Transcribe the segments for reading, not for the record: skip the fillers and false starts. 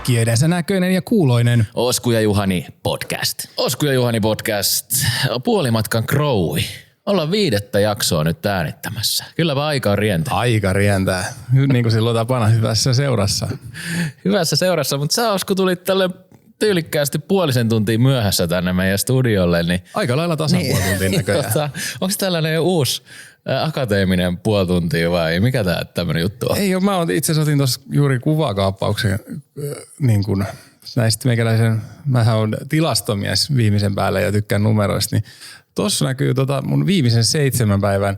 kiedensä näköinen ja kuuloinen. Osku ja Juhani podcast. Osku ja Juhani podcast. Puolimatkan Crowi. Ollaan 5. jaksoa nyt äänittämässä. Kylläpä aika rientää. Aika rientää. Niin kuin silloin tapana hyvässä seurassa. Hyvässä seurassa, mutta sä Osku tulit tälle tyylikkäästi puolisen tuntia myöhässä tänne meidän studiolle. Niin aika lailla tasan puoli tuntia näköjään. Onko tällainen uusi akateeminen puoli tuntia vai mikä tää tämmönen juttu on? Ei ole, mä itse asiassa otin tuossa juuri kuvakaappauksen niin kuin näistä meikäläisen, mähän on tilastomies viimeisen päälle ja tykkään numeroista, niin tuossa näkyy mun viimeisen 7 päivän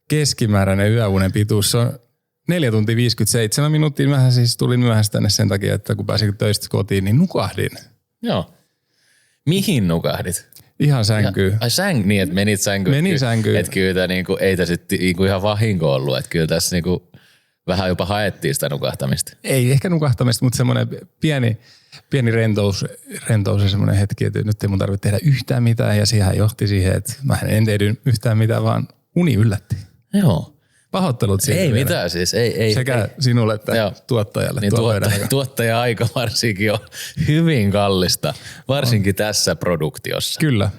keskimääräinen yöunen pituus. Se on 4 tuntia 57 minuuttia. Mähän siis tulin myöhässä tänne sen takia, että kun pääsin töistä kotiin, niin nukahdin. Joo. Mihin nukahdit? Ihan sänkyyn. Niin, että menit sänkyyn. Menin sänkyyn. Että kyllä niinku, ei tässä niinku ihan vahinko ollut. Että kyllä tässä niinku, vähän jopa haettiin sitä nukahtamista. Ei ehkä nukahtamista, mutta semmoinen pieni rentous ja semmoinen hetki, että nyt ei mun tarvitse tehdä yhtään mitään. Ja siihen johti siihen, että mä en tehnyt yhtään mitään, vaan uni yllätti. Joo. Pahoittelut siitä. Ei vielä. Mitään siis. Ei, sekä sinulle että joo. Tuottajalle. Niin tuottaja-aika varsinkin on hyvin kallista, varsinkin tässä produktiossa. Kyllä.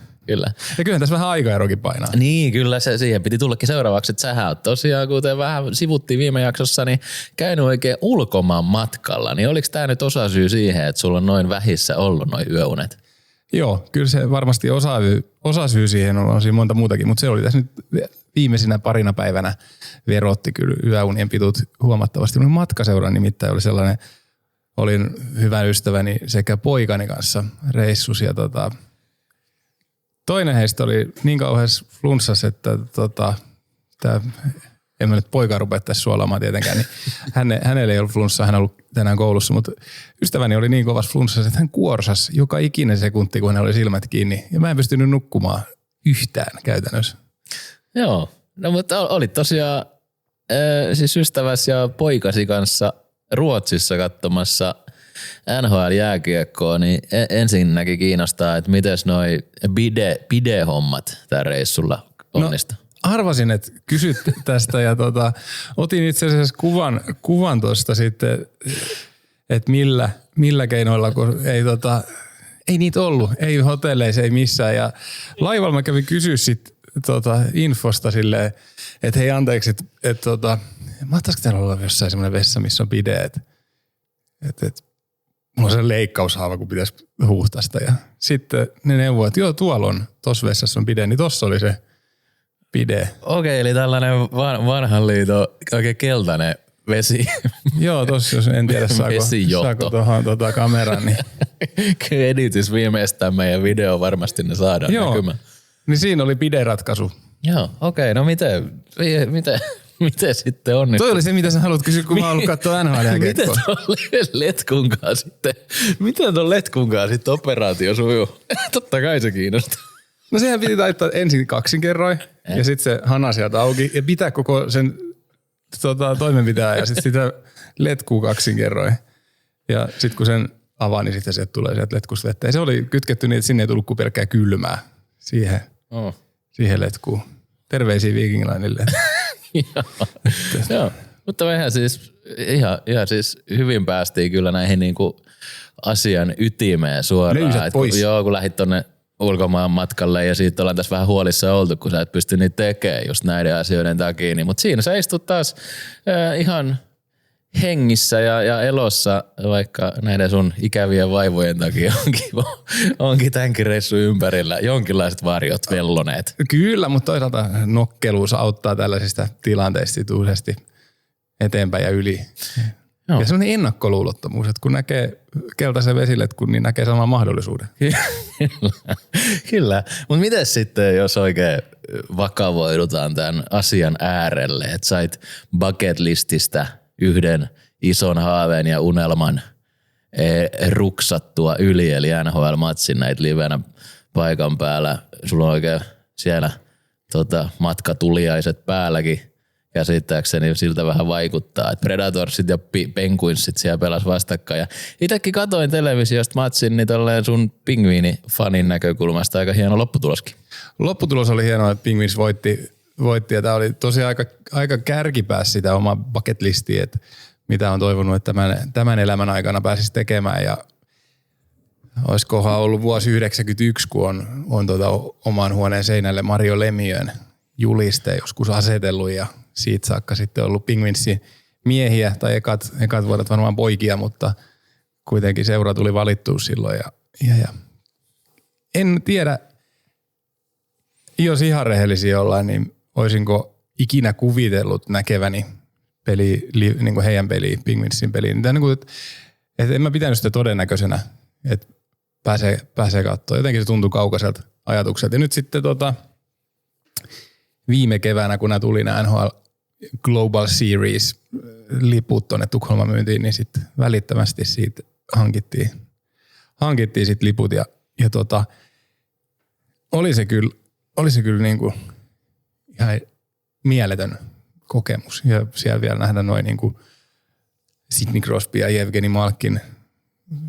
Ja kyllähän tässä vähän aikaerokin painaa. Niin, kyllä se siihen piti tullakin seuraavaksi, että sähän oot tosiaan, kuten vähän sivuttiin viime jaksossa, niin käynyt oikein ulkomaan matkalla. Niin oliko tämä nyt osasyy siihen, että sulla on noin vähissä ollut noin yöunet? Joo, kyllä se varmasti osasyy siihen on siinä monta muutakin, mutta se oli tässä nyt viimeisinä parina päivänä verotti kyllä yöunien pitut huomattavasti. Mun matkaseura nimittäin oli sellainen, olin hyvän ystäväni sekä poikani kanssa reissus ja toinen heistä oli niin kauheassa flunssassa, että en mä nyt poika rupea tässä suolaamaan tietenkään, niin hänellä ei ollut flunssaa, hän on ollut tänään koulussa, mutta ystäväni oli niin kovassa flunssassa, että hän kuorsasi joka ikinen sekunti, kun hänellä oli silmät kiinni. Ja mä en pystynyt nukkumaan yhtään käytännössä. Joo, no mutta olit tosiaan siis ystäväsi ja poikasi kanssa Ruotsissa katsomassa NHL-jääkiekkoa, niin ensinnäkin kiinnostaa, että mites noi bide-hommat tää reissulla onnistui? No, arvasin, että kysyt tästä ja otin itse asiassa kuvan tuosta sitten, että millä keinoilla, kun ei niitä ollut, ei hotelleissa, ei missään. Ja laivalla mä kävin kysyä sit infosta silleen, että hei anteeksi, että mahtaisiko täällä olla jossain semmoinen vessa, missä on bide, että mulla on se leikkaushaava, kun pitäisi huuhtaista. Ja sitten ne neuvoivat, että joo, tuolla on, tossa vessassa on bide, niin tossa oli se bide. Okei, eli tällainen vanhan liiton oikein keltainen vesi. Joo, tossa jos en tiedä saako tuohon kameraan. Niin. Editys viimeistään meidän video varmasti ne saadaan näkymään. Niin siinä oli bide-ratkaisu. Joo, okei, no miten sitten onnistui? Toi oli se, mitä sä haluat kysyä, kun mä oon ollut katsoa NHL-jääkiekkoa. Miten ton letkunkaan sitten operaatio sujuu? Totta kai se kiinnostaa. No sehän piti taittaa ensin kaksinkerroin ja sitten se hana sieltä auki ja pitää koko sen toimenpiteen ja sitten sitä letkuu kaksinkerroin. Ja sitten kun sen avaa, niin sitten sieltä tulee sieltä letkusta vettä. Ja se oli kytketty niin, että sinne ei tullut kuin pelkkää kylmää siihen letkuun. Terveisiä Viking Linelle. Joo, mutta mehän siis ihan siis hyvin päästiin kyllä näihin niinku asian ytimeen suoraan. Löysät pois. Kun lähdit tonne ulkomaan matkalle ja siitä ollaan tässä vähän huolissa oltu, kun sä et pysty niitä tekemään just näiden asioiden takia. Niin, mutta siinä sä istut taas ihan hengissä ja elossa, vaikka näiden sun ikävien vaivojen takia onkin tämänkin reissun ympärillä jonkinlaiset varjot velloneet. Kyllä, mutta toisaalta nokkeluus auttaa tällaisista tilanteista useasti eteenpäin ja yli. Joo. Ja semmoinen ennakkoluulottomuus, että kun näkee keltaisen vesiletkun, niin näkee saman mahdollisuuden. Kyllä. Mutta miten sitten, jos oikein vakavoidutaan tämän asian äärelle, että sait bucket lististä yhden ison haaveen ja unelman ruksattua yli, eli NHL-matsin näitä livenä paikan päällä. Sulla on oikein siellä matkatuliaiset päälläkin. Käsittääkseni siltä vähän vaikuttaa, että Predatorsit ja Penguinsit siellä pelas vastakkain. Ja itsekin katoin televisiosta matsin, niin tolleen sun pingviini-fanin näkökulmasta aika hieno lopputuloskin. Lopputulos oli hienoa, että Penguins voitti ja tämä oli tosiaan aika kärkipäässä sitä omaa bucket listia, että mitä on toivonut, että tämän elämän aikana pääsisi tekemään. Ja olisikohan ollut vuosi 1991, kun on oman huoneen seinälle Mario Lemieux'n juliste joskus asetellut ja siitä saakka sitten ollut Penguinsin miehiä tai ekat vuodet varmaan poikia, mutta kuitenkin seura tuli valittua silloin ja en tiedä, jos ihan rehellisiä ollaan, niin olisinko ikinä kuvitellut näkeväni niin kuin heidän peliä, Penguinsin peliin. Niin että en mä pitänyt sitä todennäköisenä, että pääsee katsoa. Jotenkin se tuntui kaukaiselta ajatukselta. Ja nyt sitten viime keväänä, kun tuli nämä NHL Global Series liput tuonne Tukholman myyntiin, niin sitten välittömästi siitä hankittiin sit liput ja oli se kyllä niin kuin ihan mieletön kokemus. Ja siellä vielä nähdä noin niin kuin Sidney Crosby ja Evgeni Malkin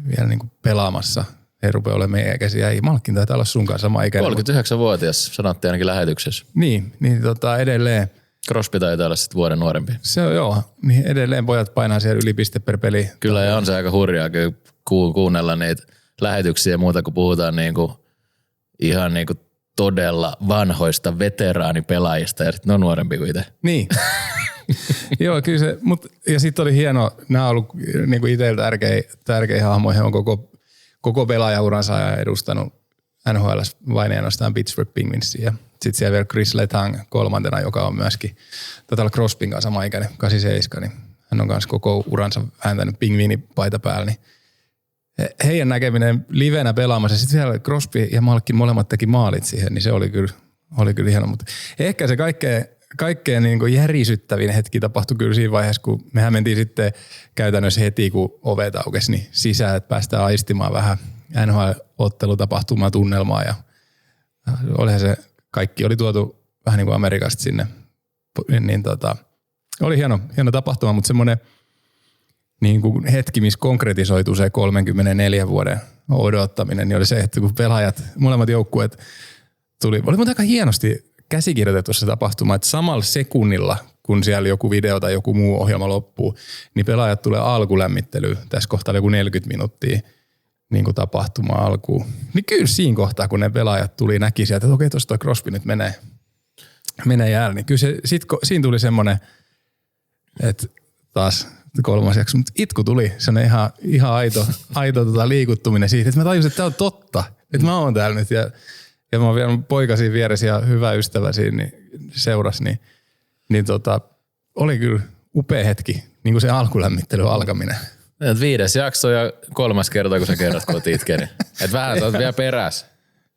vielä niin kuin pelaamassa. He rupeaa olemaan meidän ikäisiä. Ei, Malkin taitaa olla sun kanssa sama ikäinen. 39-vuotias, sanottiin ainakin lähetyksessä. Niin edelleen. Crosby taitaa olla sitten vuoden nuorempi. Se on joo, niin edelleen pojat painaa siellä yli piste per peli. Kyllä ja on se aika hurjaa kyllä kuunnella niitä lähetyksiä ja muuta, kun puhutaan niinku, ihan niinku todella vanhoista veteraanipelaajista ja sitten ne on nuorempi kuin itse. Niin. Joo, kyllä se, ja sitten oli hieno, nämä on ollut niinku itsellä tärkeä hahmo, he on koko pelaajauransa edustanut NHL vain ainoastaan Pittsburgh Penguinsia. Ja sitten siellä vielä Chris Letang kolmantena, joka on myöskin Crosbyn kanssa sama ikäinen, 87, niin hän on myös koko uransa vääntänyt pingviinipaita päällä. Niin heidän näkeminen livenä pelaamassa, sitten siellä Crosby ja Malkin molemmat teki maalit siihen, niin se oli kyllä hieno. Mutta ehkä se kaikkein niin kuin järisyttävin hetki tapahtui kyllä siinä vaiheessa, kun mehän mentiin sitten käytännössä heti, kun ovet aukesi, niin sisään, että päästään aistimaan vähän NHL-ottelutapahtumaa, tunnelmaa ja olihan se, kaikki oli tuotu vähän niin kuin Amerikasta sinne, niin oli hieno tapahtuma, mutta semmoinen niin kuin hetki, missä konkretisoitu se 34 vuoden odottaminen, niin oli se, että kun pelaajat, molemmat joukkueet oli aika hienosti käsikirjoitettu se tapahtuma, että samalla sekunnilla, kun siellä joku video tai joku muu ohjelma loppuu, niin pelaajat tulee alkulämmittelyyn. Tässä kohtaa oli joku 40 minuuttia niin kuin tapahtuma alkuun. Niin kyllä siinä kohtaa, kun ne pelaajat tuli näki sieltä, että okei, tuossa toi Crosby nyt menee jäällä, niin kyllä siinä tuli semmoinen, että taas kolmas jakso, mutta itku tuli, semmoinen ihan aito liikuttuminen siitä, että mä tajusin, että tämä on totta, että mä oon täällä nyt ja mä oon vielä poika siinä vieressä ja hyvä ystävä siinä niin seurasi, niin oli kyllä upea hetki, niin kuin se alkulämmittely alkaminen. 5. jakso ja 3. kerta, kun sä kerrot, kun oot itkeni. Et vähän sä oot vielä perässä.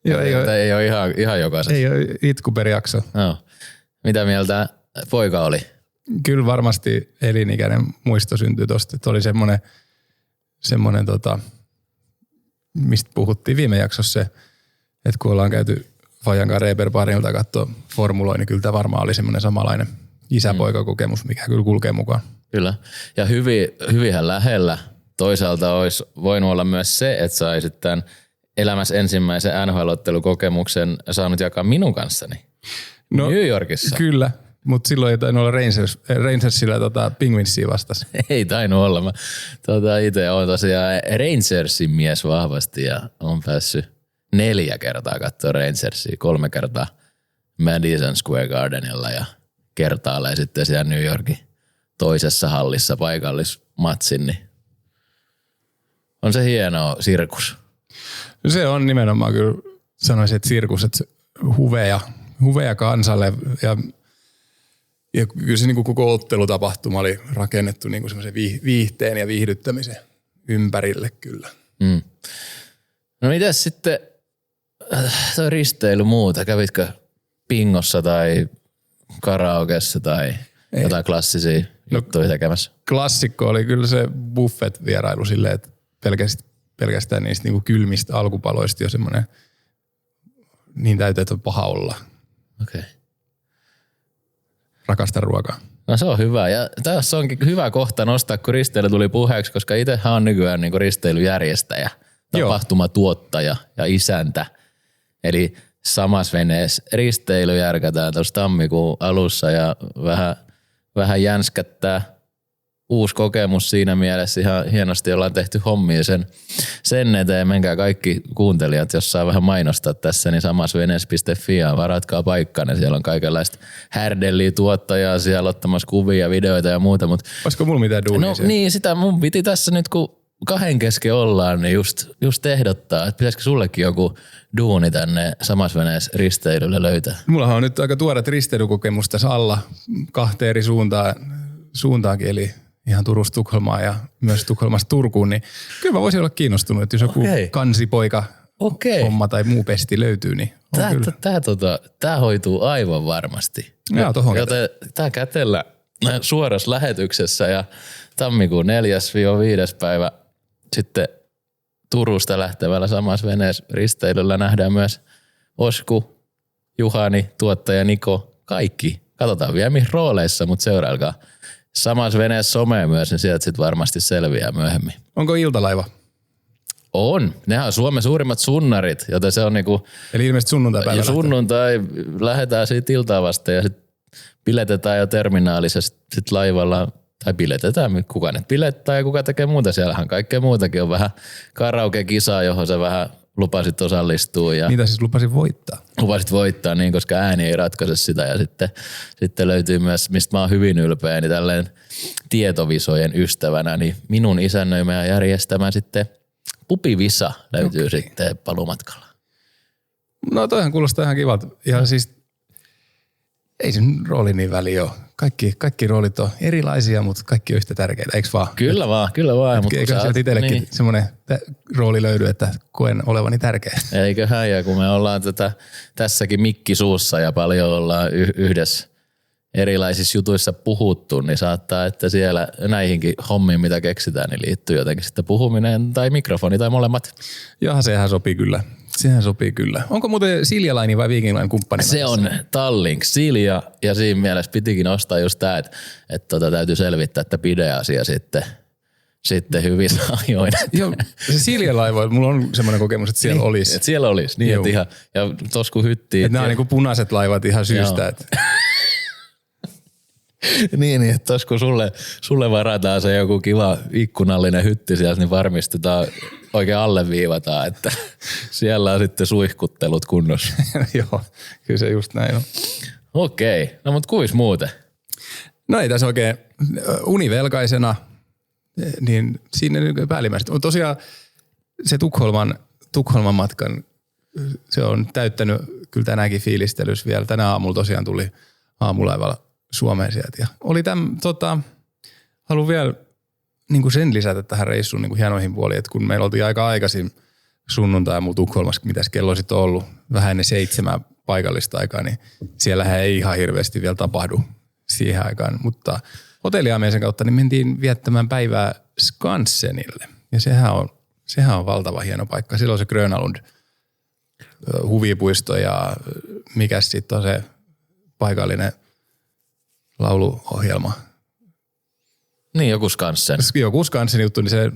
Joo, ei ole ihan jokaisessa. Ei ole itku per jakso. No. Mitä mieltä poika oli? Kyllä varmasti elinikäinen muisto syntyi tosta, että oli semmoinen mistä puhuttiin viime jaksossa se, että kun ollaan käyty Fajankaan Reeper-parilta katsoa formuloin, niin kyllä tämä varmaan oli semmoinen samanlainen isä-poika-kokemus, mikä kyllä kulkee mukaan. Kyllä. Ja hyvinhän lähellä toisaalta olisi voinut olla myös se, että saisit tämän elämässä ensimmäisen NHL-ottelukokemuksen saanut jakaa minun kanssani New Yorkissa. Kyllä, mutta silloin ei tainnut olla Rangersilla Penguinsia vastas. Ei tainnut olla. Mä itse olen tosiaan Rangersin mies vahvasti ja olen päässyt 4 kertaa katsoa Rangersia, 3 kertaa Madison Square Gardenilla ja kertaalleen sitten siellä New Yorkin toisessa hallissa paikallismatsin, niin on se hieno sirkus. Se on nimenomaan kyllä, sanoisin, että sirkus, että huveja kansalle ja kyllä se niin kuin koko ottelutapahtuma oli rakennettu niin kuin semmoisen viihteen ja viihdyttämisen ympärille kyllä. Mm. No mitäs sitten toi risteily muuta? Kävitkö pingossa tai karaokessa tai jotain klassisia juttuja tekemässä? Klassikko oli kyllä se buffet-vierailu silleen, että pelkästään niistä niinku kylmistä alkupaloista jo semmoinen niin täytyy, että on paha olla. Okei. Rakastan ruokaa. No se on hyvä ja tässä onkin hyvä kohta nostaa, kun risteily tuli puheeksi, koska itsehän on nykyään niinku risteilyjärjestäjä, tapahtumatuottaja ja isäntä. Eli samassa veneessä risteily järkätään tuossa tammikuun alussa ja vähän jänskättää uusi kokemus siinä mielessä. Ihan hienosti ollaan tehty hommia sen eteen. Menkää kaikki kuuntelijat, jos saa vähän mainostaa tässä, niin samasvenes.fi ja varatkaa paikkanne. Siellä on kaikenlaista härdelliä tuottajaa siellä ottamassa kuvia, videoita ja muuta. Olisiko mulla mitään duunia siellä? Niin, sitä mun piti tässä nyt, kun kahden kesken ollaan, niin just ehdottaa, että pitäisikö sullekin joku duuni tänne Samasvenees risteilylle löytää. Mullahan on nyt aika tuoret risteilykokemus tässä alla 2 eri suuntaankin, eli ihan Turusta Tukholmaan ja myös Tukholmasta Turkuun, niin kyllä mä voisin olla kiinnostunut, että jos joku kansipoika homma tai muu pesti löytyy, niin Tää hoituu aivan varmasti. Joten tää kätellä suorassa lähetyksessä ja tammikuun 4.–5. päivä sitten Turusta lähtevällä Samasvenees risteilyllä nähdään myös Osku, Juhani, tuottaja Niko, kaikki. Katsotaan vielä mihin rooleissa, mutta seurailkaa. Samasvenees somea myös, niin sieltä sitten varmasti selviää myöhemmin. Onko iltalaiva? On. Nehän on Suomen suurimmat sunnarit, joten se on niinku... Eli ilmeisesti sunnuntai-päivä sunnuntai lähdetään siitä iltaa vasta ja sitten biletetään jo terminaalissa sit laivalla. Tai biletetään, kuka nyt bilettää ja kuka tekee muuta. Siellähän kaikkea muutakin on vähän karaoke-kisaa, johon sä vähän lupasit osallistua. Ja mitä siis lupasit voittaa? Lupasit voittaa, niin koska ääni ei ratkaise sitä. Ja sitten löytyy myös, mistä mä oon hyvin ylpeä, niin tälleen tietovisojen ystävänä, niin minun isännöimä ja järjestämä sitten pupivisa löytyy sitten palumatkalla. No toihan kuulostaa ihan kivalta. Ja siis ei sen rooli niin väliä ole. Kaikki roolit on erilaisia, mutta kaikki on yhtä tärkeitä, eikö vaan? Kyllä vaan. Eikö sieltä itsellekin semmoinen rooli löydy, että koen olevani tärkeä? Eiköhän, ja kun me ollaan tässäkin mikki suussa ja paljon ollaan yhdessä erilaisissa jutuissa puhuttu, niin saattaa, että siellä näihinkin hommiin, mitä keksitään, niin liittyy jotenkin sitten puhuminen tai mikrofoni tai molemmat. Jaha, sehän sopii kyllä. Sehän sopii kyllä. Onko muuten Silja Line vai Viking Line kumppani? Se on Tallink Silja, ja siinä mielessä pitikin ostaa just tämä, että täytyy selvittää, että pide-asia sitten hyvissä ajoin. Joo, se Silja Line, mulla on semmoinen kokemus, että siellä olisi. Että siellä olisi, niin että ihan, ja tos kun hyttiin. Että nämä on niin kuin punaiset laivat ihan syystä. Niin, että tos kun sulle varataan se joku kiva ikkunallinen hytti sieltä, niin varmistetaan, oikein alleviivataan, että siellä on sitten suihkuttelut kunnossa. Joo, kyllä se just näin on. Okei, no mut kuis muuten? No ei tässä oikein univelkaisena, niin siinä päällimmäistä. Mutta tosiaan se Tukholman matkan, se on täyttänyt kyllä tänäänkin fiilistelys vielä. Tänä aamulla tosiaan tuli aamulaivalla Suomeen sieltä. Ja oli haluan vielä niin kuin sen lisätä tähän reissuun niin kuin hienoihin puoliin, että kun meillä oltiin aika aikaisin sunnuntai muu Tukholmassa, mitäs kello sitten on ollut, vähän ennen 7 paikallista aikaa, niin siellähän ei ihan hirveästi vielä tapahdu siihen aikaan. Mutta hotelliaamiaisen kautta niin mentiin viettämään päivää Skansenille. Ja sehän on valtava hieno paikka. Silloin se Grönalund huvipuisto ja mikäs sitten on se paikallinen lauluohjelma. Niin, joku Skansen. Joku Skansen juttu, niin se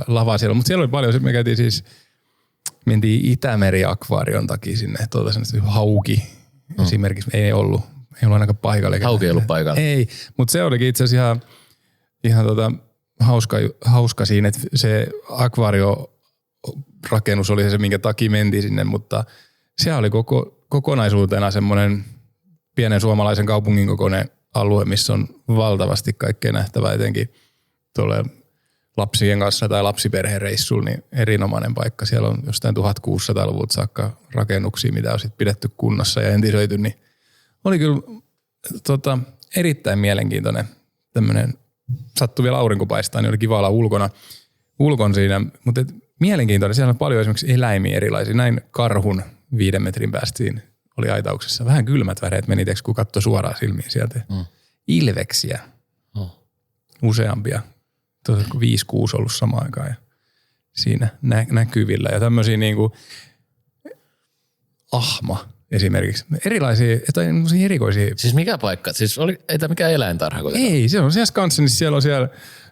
lava siellä. Mutta siellä oli paljon, me mentiin Itämeri-akvaarion takia sinne. Hauki esimerkiksi ei ollut ainakaan paikalla. Hauki ei ollut paikalla. Ei, mutta se olikin itse asiassa ihan hauska siinä, että se akvaariorakennus oli se, minkä takia mentiin sinne, mutta se oli kokonaisuutena semmoinen pienen suomalaisen kaupungin kokoinen alue, missä on valtavasti kaikkea nähtävää, etenkin tuolle lapsien kanssa tai lapsiperhereissulla, niin erinomainen paikka. Siellä on jostain 1600-luvulta saakka rakennuksia, mitä on sitten pidetty kunnossa ja entisöity, niin oli kyllä erittäin mielenkiintoinen tämmöinen, sattui vielä aurinko paistaa, niin oli kiva olla ulkon siinä, mutta mielenkiintoinen, siellä on paljon esimerkiksi eläimiä erilaisia, näin karhun 5 metrin päästä siinä oli aitauksessa. Vähän kylmät väreet meni, kun katsoi suoraan silmiin sieltä. Ilveksiä. Useampia. 5-6 ollut samaan aikaan ja siinä näkyvillä. Ja tämmöisiä niinku ahma esimerkiksi. Erilaisia, tai erikoisia. Siis mikä paikka? Siis ei tämä mikään eläintarha kuitenkaan? Ei, se on siellä Skansenissa. Siellä on siellä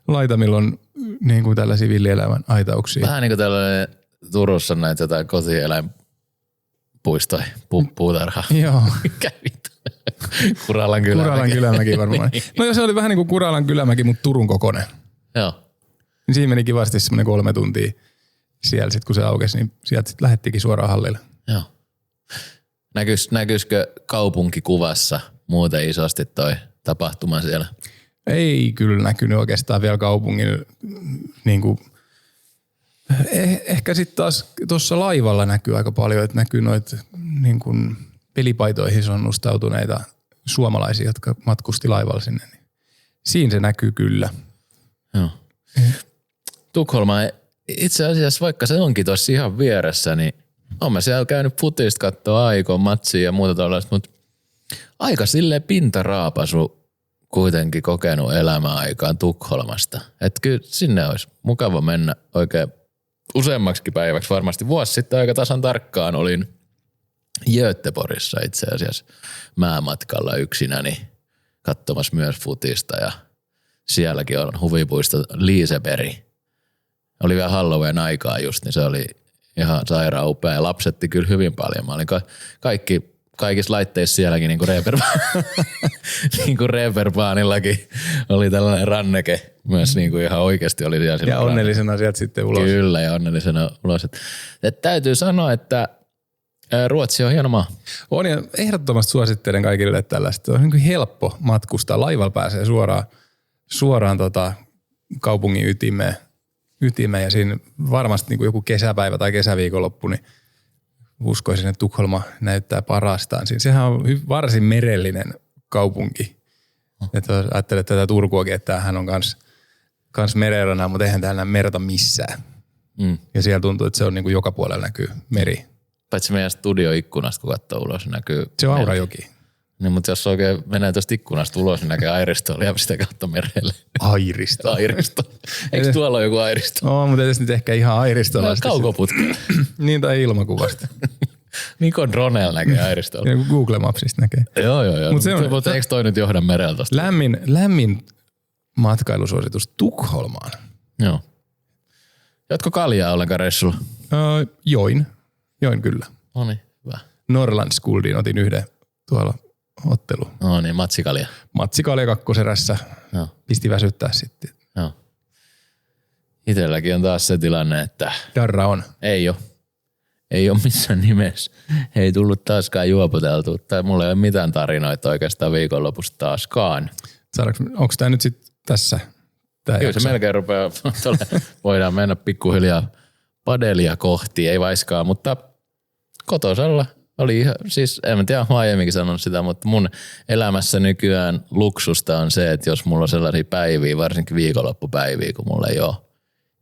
laitamilla on niinku tällaisia villielämän aitauksia. Vähän niin kuin tällainen Turussa näitä jotain kotieläinpuistoja, puutarha. Joo. Mikä vittu? Kuralan kylämäki. Kuralan kylämäki varmaan. Niin. No jos se oli vähän niin kuin Kuralan kylämäki, mutta Turun kokoinen. Joo. Niin siinä meni kivasti semmoinen 3 tuntia siellä sit kun se aukesi, niin sieltä sitten lähettikin suoraan hallille. Joo. Näkyisikö kaupunkikuvassa muuten isosti toi tapahtuma siellä? Ei kyllä näkynyt oikeastaan vielä kaupungin niin kuin, ehkä sitten taas tuossa laivalla näkyy aika paljon, että näkyy noita niin kuin pelipaitoihin sonnustautuneita suomalaisia, jotka matkusti laivalla sinne. Niin siinä se näkyy kyllä. Joo. Tukholma itse asiassa, vaikka se onkin tuossa ihan vieressä, niin olen mä siellä käynyt futista katsoa Aikon matsia ja muuta tällaista, mutta aika silleen pintaraapasu kuitenkin kokenut elämäaikaan Tukholmasta. Että kyllä sinne olisi mukava mennä oikein useammaksikin päiväksi. Varmasti vuosi sitten aika tasan tarkkaan olin Göteborgissa itse asiassa määmatkalla yksinäni katsomassa myös futista ja sielläkin on huvipuisto Liseberg. Oli vielä Halloween aikaa just, niin se oli ihan sairaan upea ja lapsetti kyllä hyvin paljon. Mä olin kaikissa laitteissa sielläkin niin kuin Reeperbaanillakin oli tällainen ranneke myös niin kuin ihan oikeasti oli siellä. Ja onnellisena sieltä sitten ulos. Kyllä ja onnellisena ulos. Et täytyy sanoa, että Ruotsi on hieno maa. On ja ehdottomasti suosittelen kaikille tällaista. On niin kuin helppo matkustaa. Laivalla pääsee suoraan kaupungin ytimeen ja siinä varmasti niin kuin joku kesäpäivä tai kesäviikonloppu, niin uskoisin, että Tukholma näyttää parastaan. Sehän on varsin merellinen kaupunki. Että ajattelet tätä Turkuakin, että hän on kans merenrana, mutta eihän täällä näe merta missään. Ja siellä tuntuu, että se on niin kuin joka puolella näkyy meri. Paitsi meidän studioikkunasta, kun katsoo ulos, näkyy se on Aurajoki. Niin, mutta jos oikein menee tuosta ikkunasta ulos, niin näkee Airistoa ja sitä kautta merelle. Airisto. Eikö tuolla ole joku Airisto? No, mutta edes nyt ehkä ihan Airistolasti. Kaukoputkella. Niin, tai ilmakuvasta. Mikon dronella näkee Airistoa. Ja Google Mapsista näkee. Joo. Mutta eikö toi nyt johda merellä tosta? Lämmin matkailusuositus Tukholmaan. Joo. Jotko kaljaa ollenkaan reissulla? Join kyllä. No niin, hyvä. Norrlandskuldiin otin yhden tuolla ottelu. No niin, matsikalja. Matsikalja kakkoserässä. Joo. Pisti väsyttää sitten. Joo. Itelläkin on taas se tilanne, että... Darra on. Ei ole missään nimessä. Ei tullut taaskaan juopoteltua. Tai mulla ei ole mitään tarinoita oikeastaan viikonlopusta taaskaan. Onko tämä nyt sitten tässä? Kyllä se melkein rupeaa. Voidaan mennä pikkuhiljaa padelia kohti, ei vaiskaan, mutta kotosalla oli ihan, siis en tiedä, mä aiemminkin sanonut sitä, mutta mun elämässä nykyään luksusta on se, että jos mulla on sellaisia päiviä, varsinkin viikonloppupäiviä, kun mulla ei ole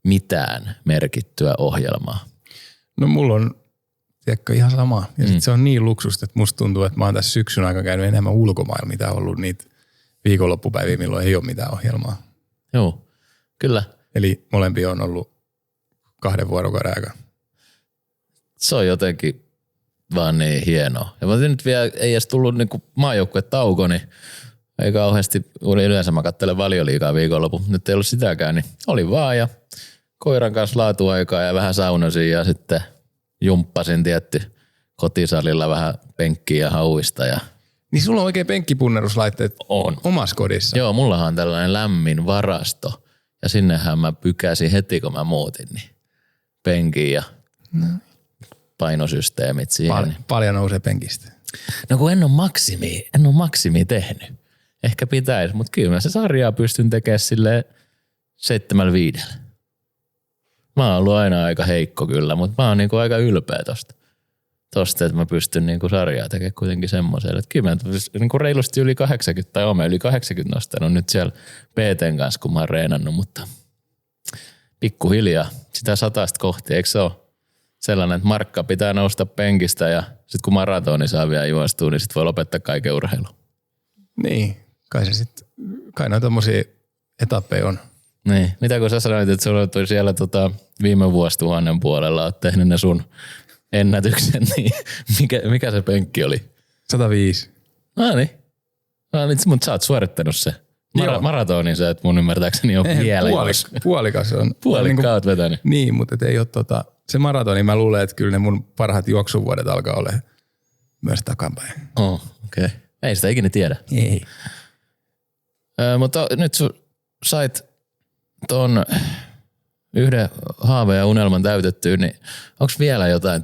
mitään merkittyä ohjelmaa. No mulla on tiedätkö, ihan sama. Ja sit se on niin luksusta, että musta tuntuu, että mä oon tässä syksyn aikana käynyt enemmän ulkomailla, mitä on ollut niitä viikonloppupäiviä, milloin ei ole mitään ohjelmaa. Joo, kyllä. Eli molempia on ollut 2 vuorokauden aikaa. Se on jotenkin vaan niin hienoa. Ja mä nyt vielä ei edes tullut niinku maajoukkuetauko, niin ei kauheasti, yleensä mä katselen Valioliigaa viikonloppu. Nyt ei ollut sitäkään, niin oli vaan ja koiran kanssa laatuaikaa ja vähän saunosin ja sitten jumppasin tietty kotisalilla vähän penkkiä ja hauista. Ja niin sulla on oikein penkkipunneruslaitteet on omassa kodissa? Joo, mullahan on tällainen lämmin varasto ja sinnehän mä pykäsin heti kun mä muutin, niin penkin ja painosysteemit siihen. Paljon nousee penkistä. No kun en ole maksimia tehnyt. Ehkä pitäisi, mutta kyllä mä se sarjaa pystyn tekemään silleen 7/5. Mä oon ollut aina aika heikko kyllä, mutta mä oon niinku aika ylpeä tosta, että mä pystyn niinku sarjaa tekemään kuitenkin semmoiselle. Että kyllä mä niinku reilusti yli 80 tai oon yli 80 nostanut nyt siellä PT:n kanssa, kun mä oon reenannut, mutta pikkuhiljaa sitä 100 kohti, eikö se ole sellainen, että markka pitää nousta penkistä ja sitten kun maratoni saa vielä juostua, niin sit voi lopettaa kaiken urheilun. Niin, kai noita tommosia etappeja on. Niin, mitä kun sä sanoit, että sulla tuli siellä viime vuosituhannen puolella, oot tehnyt ne sun ennätykset, niin mikä se penkki oli? 105. No niin, mutta sä oot suorittanut se. Maratonin sä et mun ymmärtääkseni ole vielä. Puolikas on. Puolikkaa oot vetänyt. Niin, mutta ei ole se maratoni, mä luulen, että kyllä ne mun parhaat juoksuvuodet alkaa olla myös takapäin. Oh, okei. Okay. Ei sitä ikinä tiedä. Ei. Mutta nyt sait ton yhden haaveen ja unelman täytettyä, niin onko vielä jotain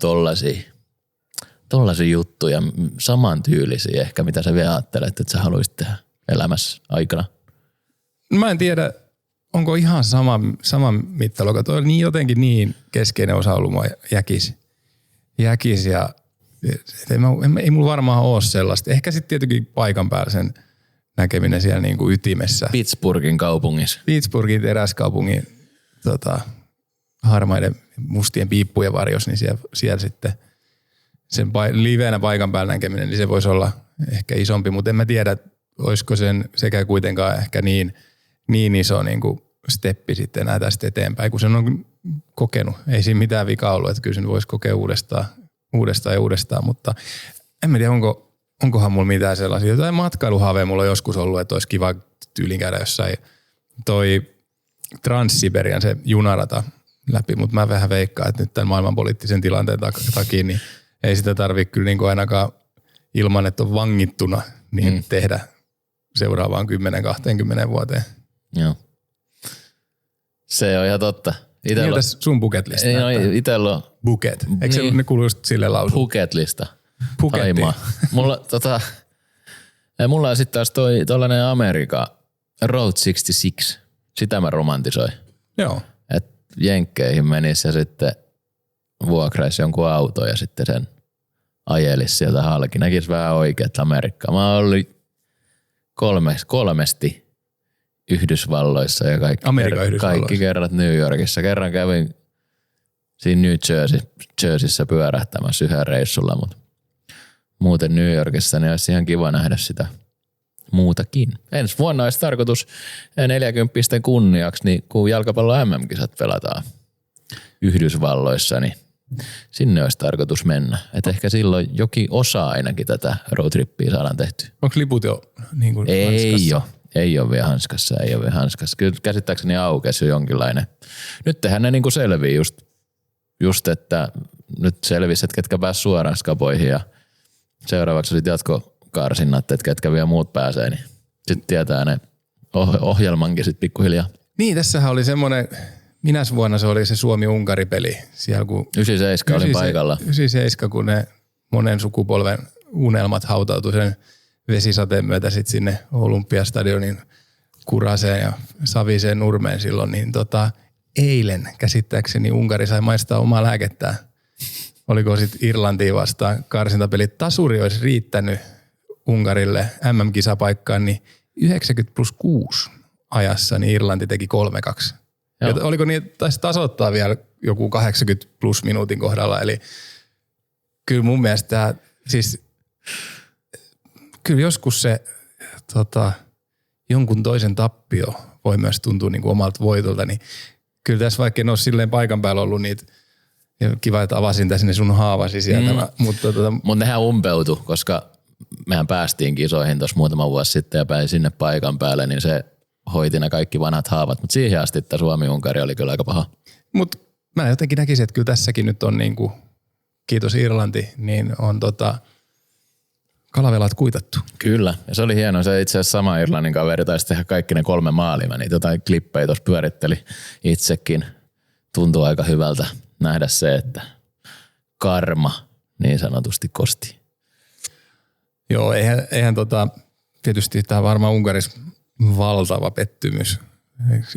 tollaisia juttuja, samantyylisiä ehkä, mitä sä vielä ajattelet, että sä haluaisit tehdä elämässä aikana? Mä en tiedä, onko ihan sama mittaluokka. Toi oli jotenkin niin keskeinen osa ollut mua jäkis ja ei mulla varmaan ole sellaista. Ehkä sitten tietenkin paikan päällä sen näkeminen siellä niin kuin ytimessä. Pittsburghin kaupungissa. Pittsburghin teräskaupungin harmaiden mustien piippujen varjos, niin siellä sitten sen livenä paikan päällä näkeminen, niin se voisi olla ehkä isompi, mutta en mä tiedä, olisiko sen sekä kuitenkaan ehkä niin iso niin kuin steppi sitten enää tästä eteenpäin, kun sen on kokenut. Ei siinä mitään vikaa ollut, että kyllä sen voisi kokea uudestaan, mutta en mä tiedä, onkohan mulla mitään sellaisia. Jotain matkailuhaaveja mulla on joskus ollut, että olisi kiva tyyliin käydä jossain toi Trans-Siberian se junarata läpi, mutta mä vähän veikkaan, että nyt tämän maailmanpoliittisen tilanteen takia niin ei sitä tarvitse kyllä niin kuin ainakaan ilman, että on vangittuna niin tehdä seuraavaan 10-20 vuoteen. Joo. Se on ihan totta. Miltä sun bucket lista näyttää? Itellä on bucket. Eikö se ne kuulu just sille lausua? Bucket lista. Mulla on sitten taas tollainen Amerikka Road 66. Sitä mä romantisoin. Joo. Et jenkkeihin menisi ja sitten vuokraisi jonkun auton ja sitten sen ajelisi sieltä halki. Näkisi vähän oikeat Amerikkaa. Mä oon ollut kolmesti Yhdysvalloissa ja kaikki kerrat New Yorkissa. Kerran kävin siinä New Jerseyssä pyörähtämässä yhden reissulla, mutta muuten New Yorkissa niin olisi ihan kiva nähdä sitä muutakin. Ensi vuonna olisi tarkoitus 40 kunniaksi, niin kun jalkapallon MM-kisat pelataan Yhdysvalloissa, niin sinne olisi tarkoitus mennä. Et ehkä silloin jokin osa ainakin tätä roadtrippia saadaan tehty. Onko liput jo niin kuin hanskassa? Ei ole vielä hanskassa. Kyllä käsittääkseni aukesi jo jonkinlainen. Nyt tehdään ne niin kuin selvii just, että nyt selvisi, että ketkä pääsivät suoraan skapoihin ja seuraavaksi sitten jatkokarsinnat, että ketkä vielä muut pääsee, niin sitten tietää ne ohjelmankin sitten pikkuhiljaa. Niin, tässähän oli semmoinen, minäs vuonna se oli se Suomi-Unkari-peli. Siellä kun 97 olin paikalla. 97, kun ne monen sukupolven unelmat hautautui sen vesisateen myötä sitten sinne Olympiastadionin Kuraseen ja Saviseen Nurmeen silloin, niin eilen käsittääkseni Unkari sai maistaa omaa lääkettään. Oliko sitten Irlantiin vastaan karsintapelit. Tasuri olisi riittänyt Unkarille MM-kisapaikkaan, niin 90+6 ajassa niin Irlanti teki 3-2. Ja oliko niin, taisi tasoittaa vielä joku 80+ minuutin kohdalla. Eli kyllä mun mielestä siis kyllä joskus se jonkun toisen tappio voi myös tuntua niin kuin omalta voitolta, niin kyllä tässä vaikka en ole silleen paikan päällä ollut niitä, ja kiva, että avasin tässä ne sun haavasi sieltä. Mutta nehän umpeutui, koska mehän päästiin kisoihin tuossa muutama vuosi sitten ja pääsin sinne paikan päälle, niin se hoiti ne kaikki vanhat haavat. Mutta siihen asti tämä Suomi-Unkari oli kyllä aika paha. Mutta mä jotenkin näkisin, että kyllä tässäkin nyt on niin kuin, kiitos Irlanti, niin on kalavelat kuitattu. Kyllä, ja se oli hienoa. Se itse asiassa sama Irlannin kaveri taisi tehdä kaikki ne 3 maalia. Mä niitä jotain klippejä tuossa pyöritteli itsekin. Tuntuu aika hyvältä nähdä se, että karma niin sanotusti kosti. Joo, eihän tietysti tämä varmaan Unkarissa valtava pettymys.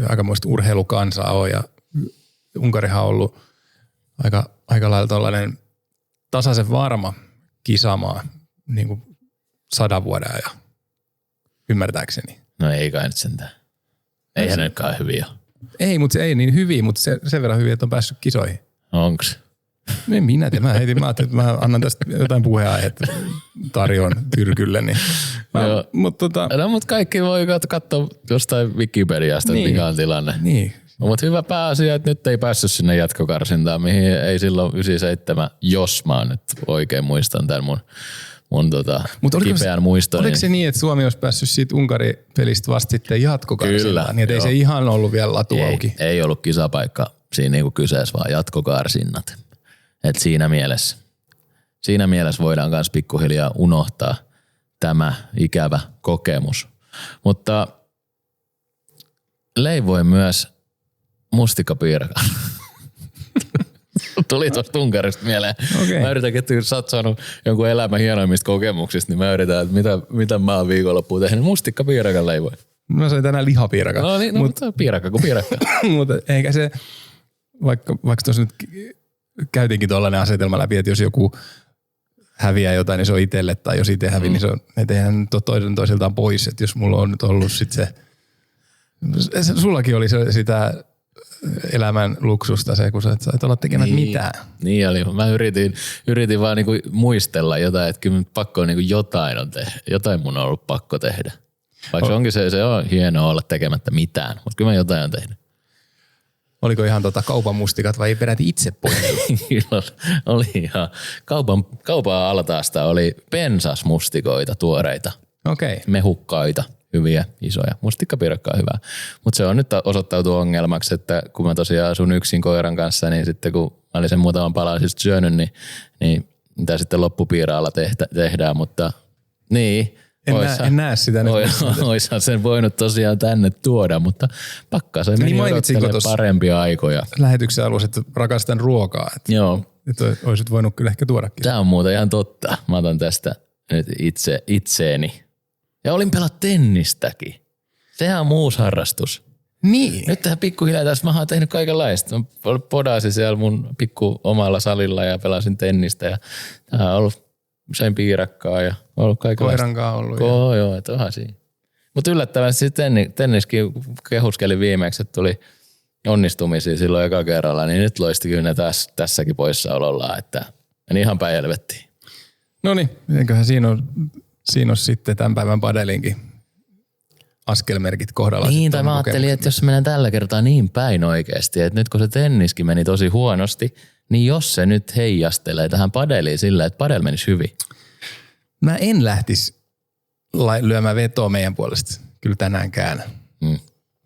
Aikamoista urheilukansaa on ja Unkarihan on ollut aika lailla tällainen tasaisen varma kisamaa niin kuin 100 vuoden ajan, ymmärtääkseni. No ei kai nyt sentään. Eihän nyt kai hyviä ole. Ei, mutta se ei niin hyviä, mutta sen verran hyviä, että on päässyt kisoihin. Onks? En minä tiedä. Mä ajattelin, että mä annan tästä jotain puheenaihetta tarjoon Tyrkylle. Niin mutta kaikki voi katsoa jostain Wikipediasta, niin, mikä on tilanne. Niin. Mutta hyvä pääasia, että nyt ei päässyt sinne jatkokarsintaan, mihin ei silloin 97, jos mä nyt oikein muistan tämän mun kipeän muistoni. Oliko se niin, että Suomi olisi päässyt siitä Unkari-pelistä vasta sitten jatkokarsintaan? Kyllä. Niin, ei se ihan ollut vielä latu auki. Ei ollut kisapaikka siinä niinku kyseessä, vaan jatkokarsinnat. Et siinä mielessä voidaan myös pikkuhiljaa unohtaa tämä ikävä kokemus. Mutta leivoin myös mustikkapiirakan. Tuli tuosta Unkarista mieleen. Okay. Mä yritän, että sä oot saanut jonkun elämän hienoimmista kokemuksista, niin mä yritän, että mitä mä oon viikonloppuun tehnyt. Mustikkapiirakan leivoin. Mä sain tänään lihapiirakan. No niin, mutta piirakka kuin piirakka. Mutta eikä se, vaikka tuossa nyt käytiinkin tuollainen asetelma läpi, että jos joku häviää jotain, niin se on itselle, tai jos itse hävii, niin ne tehdään nyt toisen toisiltaan pois. Että jos mulla on nyt ollut sitten sullakin oli sitä elämän luksusta se, kun sä et sait olla tekemät mitään. Niin oli. Mä yritin vaan niinku muistella jotain, että kyllä pakko niinku jotain on tehdä. Jotain mun on ollut pakko tehdä. Vaikka onkin se on hienoa olla tekemättä mitään, mutta kyllä mä jotain on tehnyt. Oliko ihan kaupan mustikat vai peräti itse pois? Oli ihan. Kaupan altaasta oli pensasmustikoita tuoreita. Okei. Okay. Mehukkaita, hyviä, isoja. Mustikkapiirakka on hyvä. Mutta se on nyt osoittautu ongelmaksi, että kun mä tosiaan asun yksin koiran kanssa, niin sitten kun mä olin sen muutaman palan siis syönyt, niin mitä sitten loppupiiraalla tehdään, mutta niin. En näe sitä nyt. Oishan sen voinut tosiaan tänne tuoda, mutta Pakkasen meni odottelemaan parempia aikoja. Lähetyksen alussa, että rakastan ruokaa. Joo. Että olisit voinut kyllä ehkä tuodakin. Tämä on muuten ihan totta. Mä otan tästä nyt itseeni. Ja olin pelaa tennistäkin. Sehän on muus harrastus. Niin. Nyt tähän pikkuhiljaa tässä mä oon tehnyt kaikenlaista. Mä podasin siellä mun pikku omalla salilla ja pelasin tennistä. Ja tää on ollut usein piirakkaa ja ollut kaikenlaista. Koirankaan ollut. Joo, että onhan siinä. Mutta yllättävästi tenniskin kehuskelin viimeksi, että tuli onnistumisia silloin eka kerralla, niin nyt loisti kyllä ne tässäkin poissaolollaan, että meni ihan päin helvettiin. No niin, eiköhän siinä on sitten tämän päivän padelinkin askelmerkit kohdalla. Niin, tai mä ajattelin, että jos se menee tällä kertaa niin päin oikeasti, että nyt kun se tenniskin meni tosi huonosti, niin jos se nyt heijastelee tähän padeliin sillä, että padel menisi hyvin. Mä en lähtisi lyömään vetoa meidän puolesta kyllä tänäänkään.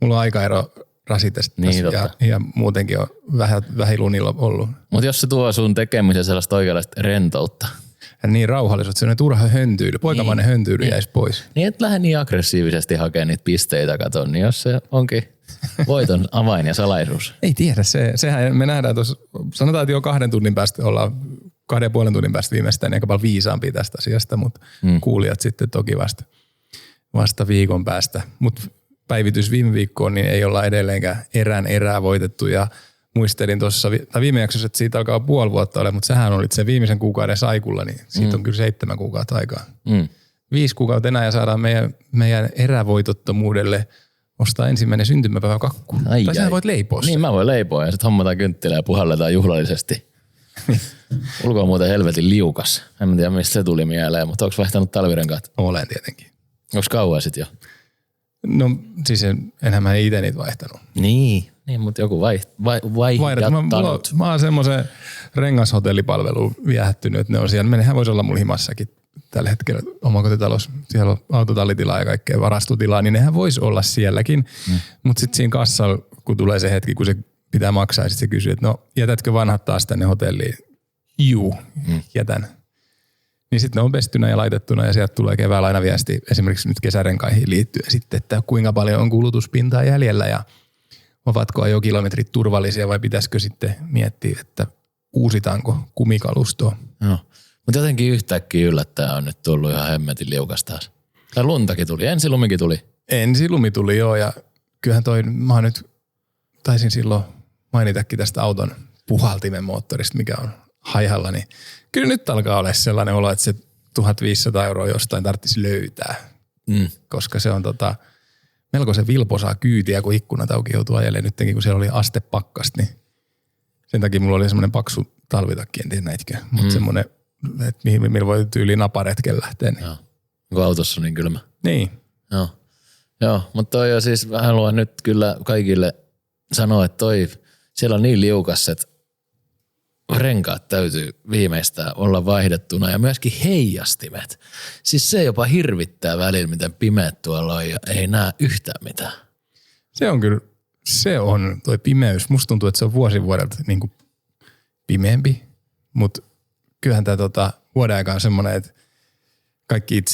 Mulla on aikaero rasitesta niin, ja muutenkin on vähilunilla ollut. Mutta jos se tuo sun tekemisen sellaista oikeanlaista rentoutta. Ja niin rauhallisuutta, sellainen turha höntyily, poikamainen höntyily jäisi pois. Niin, et lähde niin aggressiivisesti hakemaan niitä pisteitä katon, niin jos se onkin voiton avain ja salaisuus. Ei tiedä, sehän me nähdään tuossa, sanotaan, että jo 2 tunnin päästä ollaan 2,5 tunnin päästä viimeistään niin aika paljon viisaampia tästä asiasta, mutta kuulijat sitten toki vasta viikon päästä. Mutta päivitys viime viikkoon, niin ei olla edelleenkään erää voitettu ja muistelin tuossa, viime jaksossa, että siitä alkaa 5,5 vuotta ole, mutta sähän olit sen viimeisen kuukauden saikulla, niin siitä on kyllä 7 kuukautta aikaa. 5 kuukautta enää ja saadaan meidän erävoitottomuudelle ostaa ensimmäinen syntymäpäiväkakku. Tai sä voit leipoa. Niin, mä voin leipoa ja sitten hommataan kynttilä ja puhalletaan juhlallisesti. Ulko on muuten helvetin liukas. En tiedä, mistä se tuli mieleen, mutta onko vaihtanut talvirenkaat? Olen tietenkin. Onko kauan sit jo? No siis enhän mä itse niitä vaihtanut. Niin mutta joku vaihdattanut. Mä oon semmoisen rengashotellipalveluun viehättynyt, että ne on siellä. Nehän voisi olla mulla himassakin tällä hetkellä omakotitalous. Siellä on autotallitilaa ja kaikkea varastotilaa, niin nehän voisi olla sielläkin. Mutta sitten siinä kassalla, kun tulee se hetki, kun se pitää maksaa, ja sitten se kysyy, että no jätätkö vanhat taas tänne hotelliin? Juu, jätän. Niin sitten ne on pestynä ja laitettuna ja sieltä tulee keväällä aina viesti esimerkiksi nyt kesärenkaihin liittyen sitten, että kuinka paljon on kulutuspintaa jäljellä ja ovatko ajokilometrit turvallisia vai pitäisikö sitten miettiä, että uusitaanko kumikalustoa. Joo, mutta jotenkin yhtäkkiä yllättäen on nyt tullut ihan hemmetin liukas taas. Tai luntakin tuli, ensilumikin tuli. Ensilumi tuli joo ja kyllähän mä nyt taisin silloin mainitakin tästä auton puhaltimen moottorista, mikä on haihalla, niin kyllä nyt alkaa olla sellainen olo, että se 1500 € jostain tarvitsisi löytää, koska se on melko se vilposaa kyytiä, kun ikkunat auki joutuu ajelemaan nytkin, kun siellä oli astepakkasta, niin sen takia mulla oli semmoinen paksu talvitakki, en tiedä näitkö, mutta semmoinen, että millä voi tyyliin naparetken lähteä. Niin. Joo, kun autossa on niin kylmä. Niin. Joo, mutta toi on siis, haluan nyt kyllä kaikille sanoa, että siellä on niin liukas, että renkaat täytyy viimeistään olla vaihdettuna ja myöskin heijastimet. Siis se jopa hirvittää välillä, miten pimeät tuolla on ja ei näe yhtään mitään. Se on toi pimeys. Musta tuntuu, että se on vuodelta niin kuin pimeämpi, mutta kyllähän tämä vuoden aika on semmoinen, että kaikki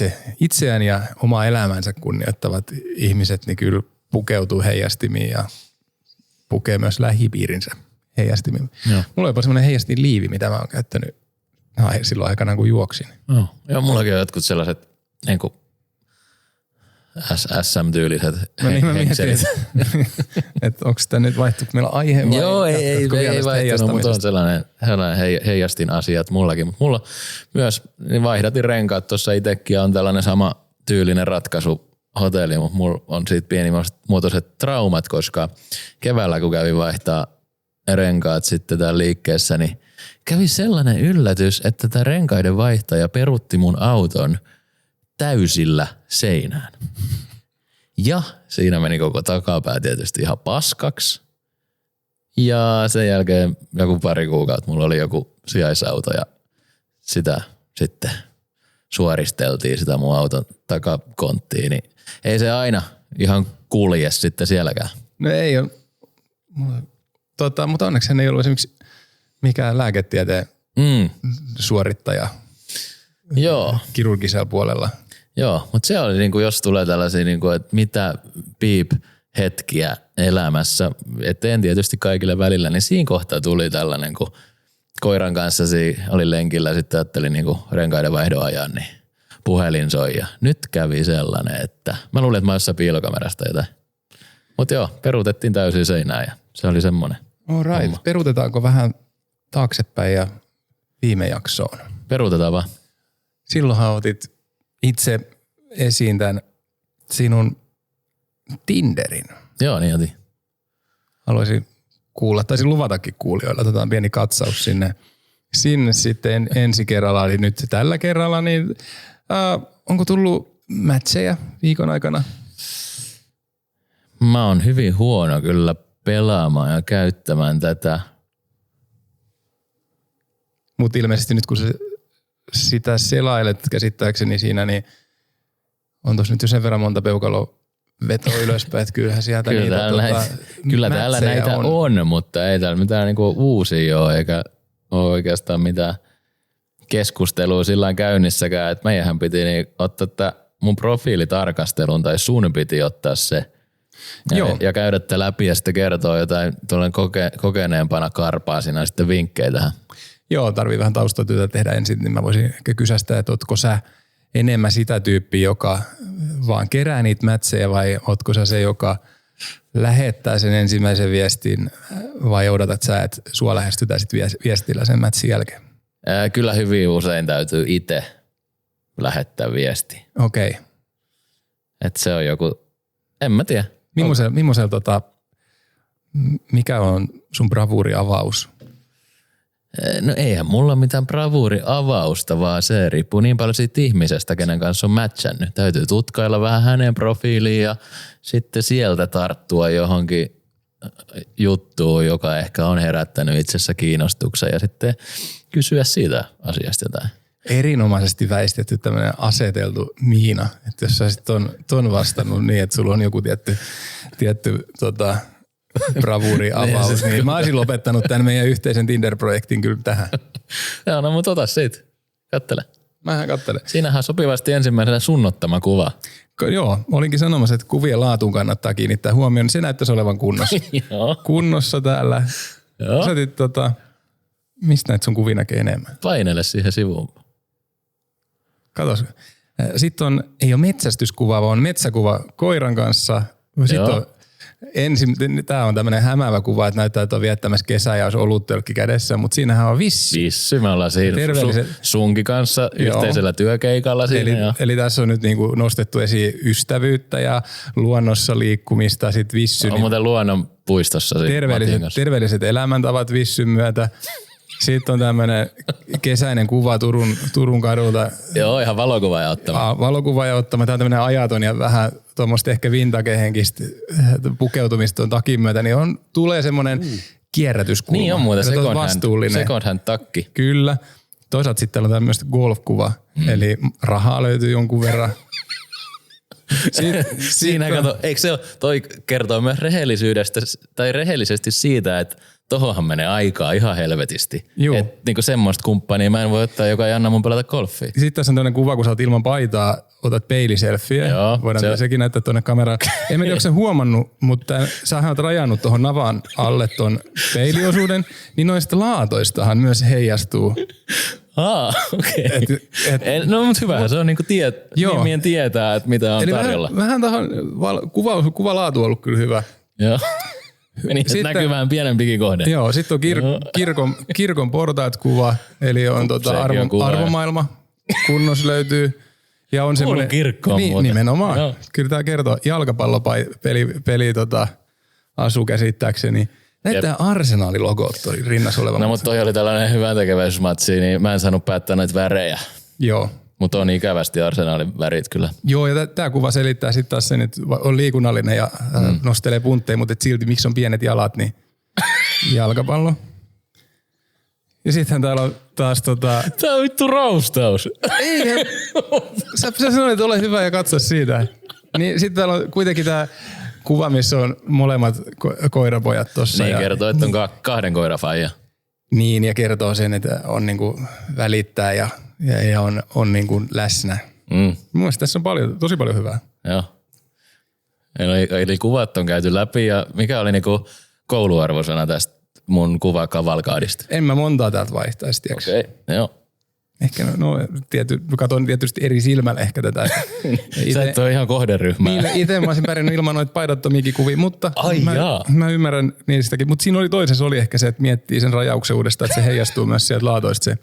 itseään ja omaa elämänsä kunnioittavat ihmiset, niin kyllä pukeutuu heijastimiin ja pukee myös lähipiirinsä heijastimiin. Joo. Mulla on jopa semmoinen heijastinliivi, mitä mä oon käyttänyt silloin aikanaan, kun juoksin. Joo, mullakin on jotkut sellaiset niin kuin SM-tyyliset henkselit. Että onko tämä nyt vaihtunut meillä aihe vai? Joo, ei vaihtunut, mutta on sellainen heijastin asiat mullakin. Mutta mulla myös niin vaihdatin renkaat tuossa itsekin ja on tällainen sama tyylinen ratkaisu hotelli, mutta mulla on siitä pienimuotoiset traumat, koska keväällä kun kävin vaihtaa renkaat sitten täällä liikkeessä, niin kävi sellainen yllätys, että tämä renkaiden vaihtaja peruutti mun auton täysillä seinään. Ja siinä meni koko takapää tietysti ihan paskaksi. Ja sen jälkeen joku pari kuukautta mulla oli joku sijaisauto ja sitä sitten suoristeltiin sitä mun auton takakonttiin. Niin ei se aina ihan kulje sitten sielläkään. No ei ole. Mutta onneksi hän ei ollut esimerkiksi mikään lääketieteen suorittaja kirurgisella puolella. Joo, mutta se oli niinku, jos tulee tällaisia, niinku, että mitä hetkiä elämässä, eteen tietysti kaikille välillä, niin siinä kohtaa tuli tällainen, kun koiran kanssa oli lenkillä, sitten ajattelin niinku renkaiden vaihdon ajan, niin puhelin soi ja nyt kävi sellainen, että mä luulin, että mä jossain piilokamerasta jotain. Mutta joo, peruutettiin täysin seinään ja se oli semmoinen. All right. Homma. Peruutetaanko vähän taaksepäin ja viime jaksoon? Peruutetaan vaan. Silloinhan otit itse esiin tämän sinun Tinderin. Joo, niin otin. Haluaisin kuulla, taisin luvatakin kuulijoille, otetaan pieni katsaus sinne sitten ensi kerralla, eli nyt tällä kerralla, niin onko tullut matcheja viikon aikana? Mä oon hyvin huono kyllä pelaamaan ja käyttämään tätä. Mutta ilmeisesti nyt kun sitä selailet käsittääkseni siinä, niin on tuossa nyt jo sen verran monta peukalovetoa ylöspäin, että kyllähän sieltä kyllä täällä näitä on, mutta ei täällä mitään niinku uusia ole, eikä ole oikeastaan mitään keskustelua sillä käynnissäkään, että meidänhän piti ottaa mun profiilitarkastelun, tai sun piti ottaa se ja käydä tätä läpi ja sitten kertoa jotain kokeneempana karpaa siinä sitten vinkkejä tähän. Joo, tarvii vähän taustatyötä tehdä ensin, niin mä voisin ehkä kysästä, että ootko sä enemmän sitä tyyppiä, joka vaan kerää niitä mätsejä vai ootko sä se, joka lähettää sen ensimmäisen viestin vai odotat sä, että sua lähestytään sitten viestillä sen mätsin jälkeen? Kyllä hyvin usein täytyy itse lähettää viesti. Okei. Okay. Että se on joku, en mä tiedä. Mikä on sun bravuuriavaus? No eihän mulla mitään bravuuriavausta, vaan se riippuu niin paljon siitä ihmisestä, kenen kanssa on matchannut. Täytyy tutkailla vähän hänen profiiliin ja sitten sieltä tarttua johonkin juttuun, joka ehkä on herättänyt itsessä kiinnostuksen ja sitten kysyä siitä asiasta jotain. Erinomaisesti väistetty tämmöinen aseteltu miina, että jos sä sit on vastannut niin, että sulla on joku tietty bravuuriavaus, niin mä olisin lopettanut tämän meidän yhteisen Tinder-projektin kyllä tähän. Joo, no mutta ota siitä. Kattele. Mähän kattelen. Siinähän suopivasti ensimmäisenä sunnottama kuva. Joo, olinkin sanomassa, että kuvien laatuun kannattaa kiinnittää huomioon, niin se näyttäisi olevan kunnossa. Kunnossa täällä. Joo. Sä otit, mistä näitä sun kuvia näkee enemmän? Painele siihen sivuun. Katos. Sitten ei ole metsästyskuva, vaan metsäkuva koiran kanssa. Sitten on tämä on tämmöinen hämäävä kuva, että näyttää, että on viettämässä kesää ja olisi oluttölkki kädessä, mutta siinähän on vissy. Vissy, me ollaan siinä sunkin kanssa yhteisellä työkeikalla siinä. Eli tässä on nyt niinku nostettu esiin ystävyyttä ja luonnossa liikkumista, sitten vissy. On muuten luonnonpuistossa. Terveelliset elämäntavat vissyn myötä. Sitten on tämmöinen kesäinen kuva Turun kadulta. Joo, ihan valokuvaaja ottama. Valokuvaaja ottama. Tämä on tämmöinen ajaton ja vähän tuommoista ehkä vintage-henkistä pukeutumista tuon takin myötä, niin tulee semmoinen kierrätyskulma. Niin on muuten second hand takki. Kyllä. Toisaalta sitten on tämmöistä golf-kuva, eli rahaa löytyy jonkun verran. Siinä kato, eikö se toi kertoo myös rehellisyydestä tai rehellisesti siitä, että tohonhan menee aikaa ihan helvetisti. Juu. Et niinku semmoista kumppania mä en voi ottaa, joka ei anna mun pelata golfia. Sitten tässä on tämmöinen kuva, kun sä oot ilman paitaa, otat peiliselfiä. Joo, Voidaan sekin näyttää tuonne kameraan. En tiedä, onko sä huomannut, mutta sähän oot rajannut tuohon navan alle ton peiliosuuden, niin noista laatoistahan myös heijastuu. Okei. No mutta hyvähän se on niinku nimien tietää, että mitä on eli tarjolla. Vähän tuohon kuvalaatu on ollut kyllä hyvä. Joo. Niin, sitten näkyy vähän pienempikin kohde. Joo, sitten on kirkon portaat kuva, eli on arvomaailma kunnos löytyy. Ja on semmoinen kirkkoon niin, nimenomaan. Joo. Kyllä tämä kertoo jalkapallopeli asu käsittääkseni. Näyttää Arsenal-logot oli rinnassa oleva. No mutta toi oli tällainen hyväntekeväisyysmatsi, niin mä en saanut päättää noita värejä. Joo. Mutta on ikävästi Arsenalin värit kyllä. Joo, ja tämä kuva selittää sitten taas sen, että on liikunnallinen ja nostelee puntteja, mutta silti miksi on pienet jalat, niin jalkapallo. Ja sittenhän täällä on taas Tää on vittu raustaus. Ei, sä sanoit, että ole hyvä ja katso siitä. Niin sitten täällä on kuitenkin tää kuva, missä on molemmat koirapojat tossa. Niin kertoo, että on kahden koirafaija. Niin, ja kertoo sen, että on niinku välittää ja on niinku läsnä. Mielestäni tässä on tosi paljon hyvää. Joo. Eli kuvat on käyty läpi ja mikä oli niinku kouluarvosana tästä mun kuvakavalkaadista? En mä montaa täältä vaihtaisi, tiiäks? Okei, joo. Ehkä katon tietysti eri silmällä ehkä tätä. Sä et ole ihan kohderyhmää. Niin, itse mä olisin pärjännyt ilman noita paidattomiakin kuvia, mutta mä ymmärrän niistäkin. Mutta siinä oli toisessa oli ehkä se, että miettii sen rajauksen uudestaan, että se heijastuu myös sieltä laatoista se,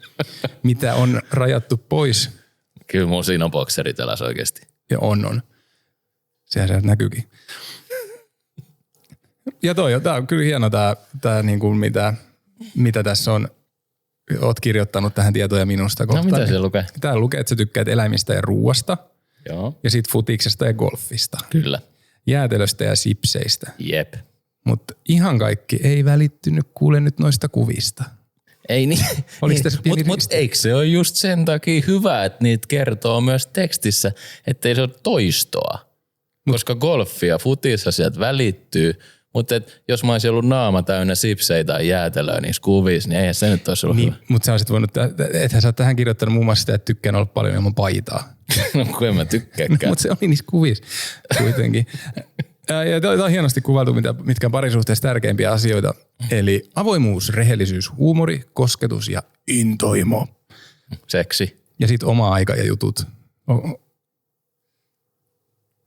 mitä on rajattu pois. Kyllä mun siinä on bokserit eläs oikeesti. Ja on. Sehän sieltä näkyykin. Ja tää on kyllä hieno tää niin kuin mitä tässä on. Oot kirjoittanut tähän tietoja minusta kohtaan. No mitä se lukee? Täällä lukee, että sä tykkäät eläimistä ja ruuasta. Joo. Ja sit futiksesta ja golfista. Kyllä. Jäätelöstä ja sipseistä. Jep. Mutta ihan kaikki ei välittynyt kuule nyt noista kuvista. Ei niin. Oliko tässä pieni Mutta eikö se ole just sen takia hyvä, että niitä kertoo myös tekstissä, ettei se ole toistoa. Koska golfi ja futissa sieltä välittyy. Mutta jos mä olisin ollut naama täynnä sipseitä tai jäätelöä niissä kuvissa, niin eihän se nyt olisi ollut hyvä. Mutta sä olisit voinut, ethän sä oot tähän kirjoittanut muun muassa sitä, että tykkään olla paljon ilman paitaa. No kun en mä tykkääkään. Mutta se oli niissä kuvissa kuitenkin. Ja tämä on hienosti kuvailtu, mitkä on parisuhteessa tärkeimpiä asioita. Eli avoimuus, rehellisyys, huumori, kosketus ja intohimo. Seksi. Ja sitten oma aika ja jutut.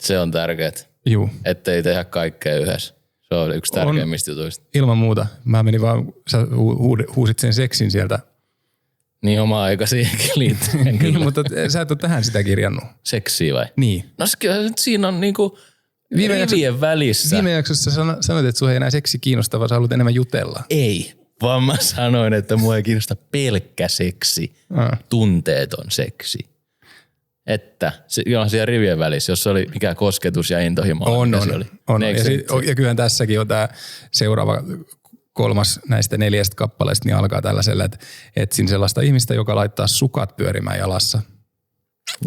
Se on tärkeää. Juu. Ettei tehdä kaikkea yhdessä. Se on yksi tärkeimmistä jutuista. Ilman muuta. Mä menin vaan, sä huusit sen seksin sieltä. Niin oma aika siihenkin liittyy. Niin, mutta sä et ole tähän sitä kirjannut. Seksiä vai? Niin. No siinä on niinku rivien välissä. Viime jaksossa sanoit, että sua ei enää seksi kiinnostavaa, sä haluat enemmän jutella. Ei, vaan mä sanoin, että mua ei kiinnosta pelkkä seksi, tunteeton seksi. Että se on siellä rivien välissä, jos oli mikä kosketus ja intohimo. On. Ja kyllähän tässäkin on tämä seuraava 3 näistä 4 kappaleista, niin alkaa tällaisella, että etsin sellaista ihmistä, joka laittaa sukat pyörimään jalassa.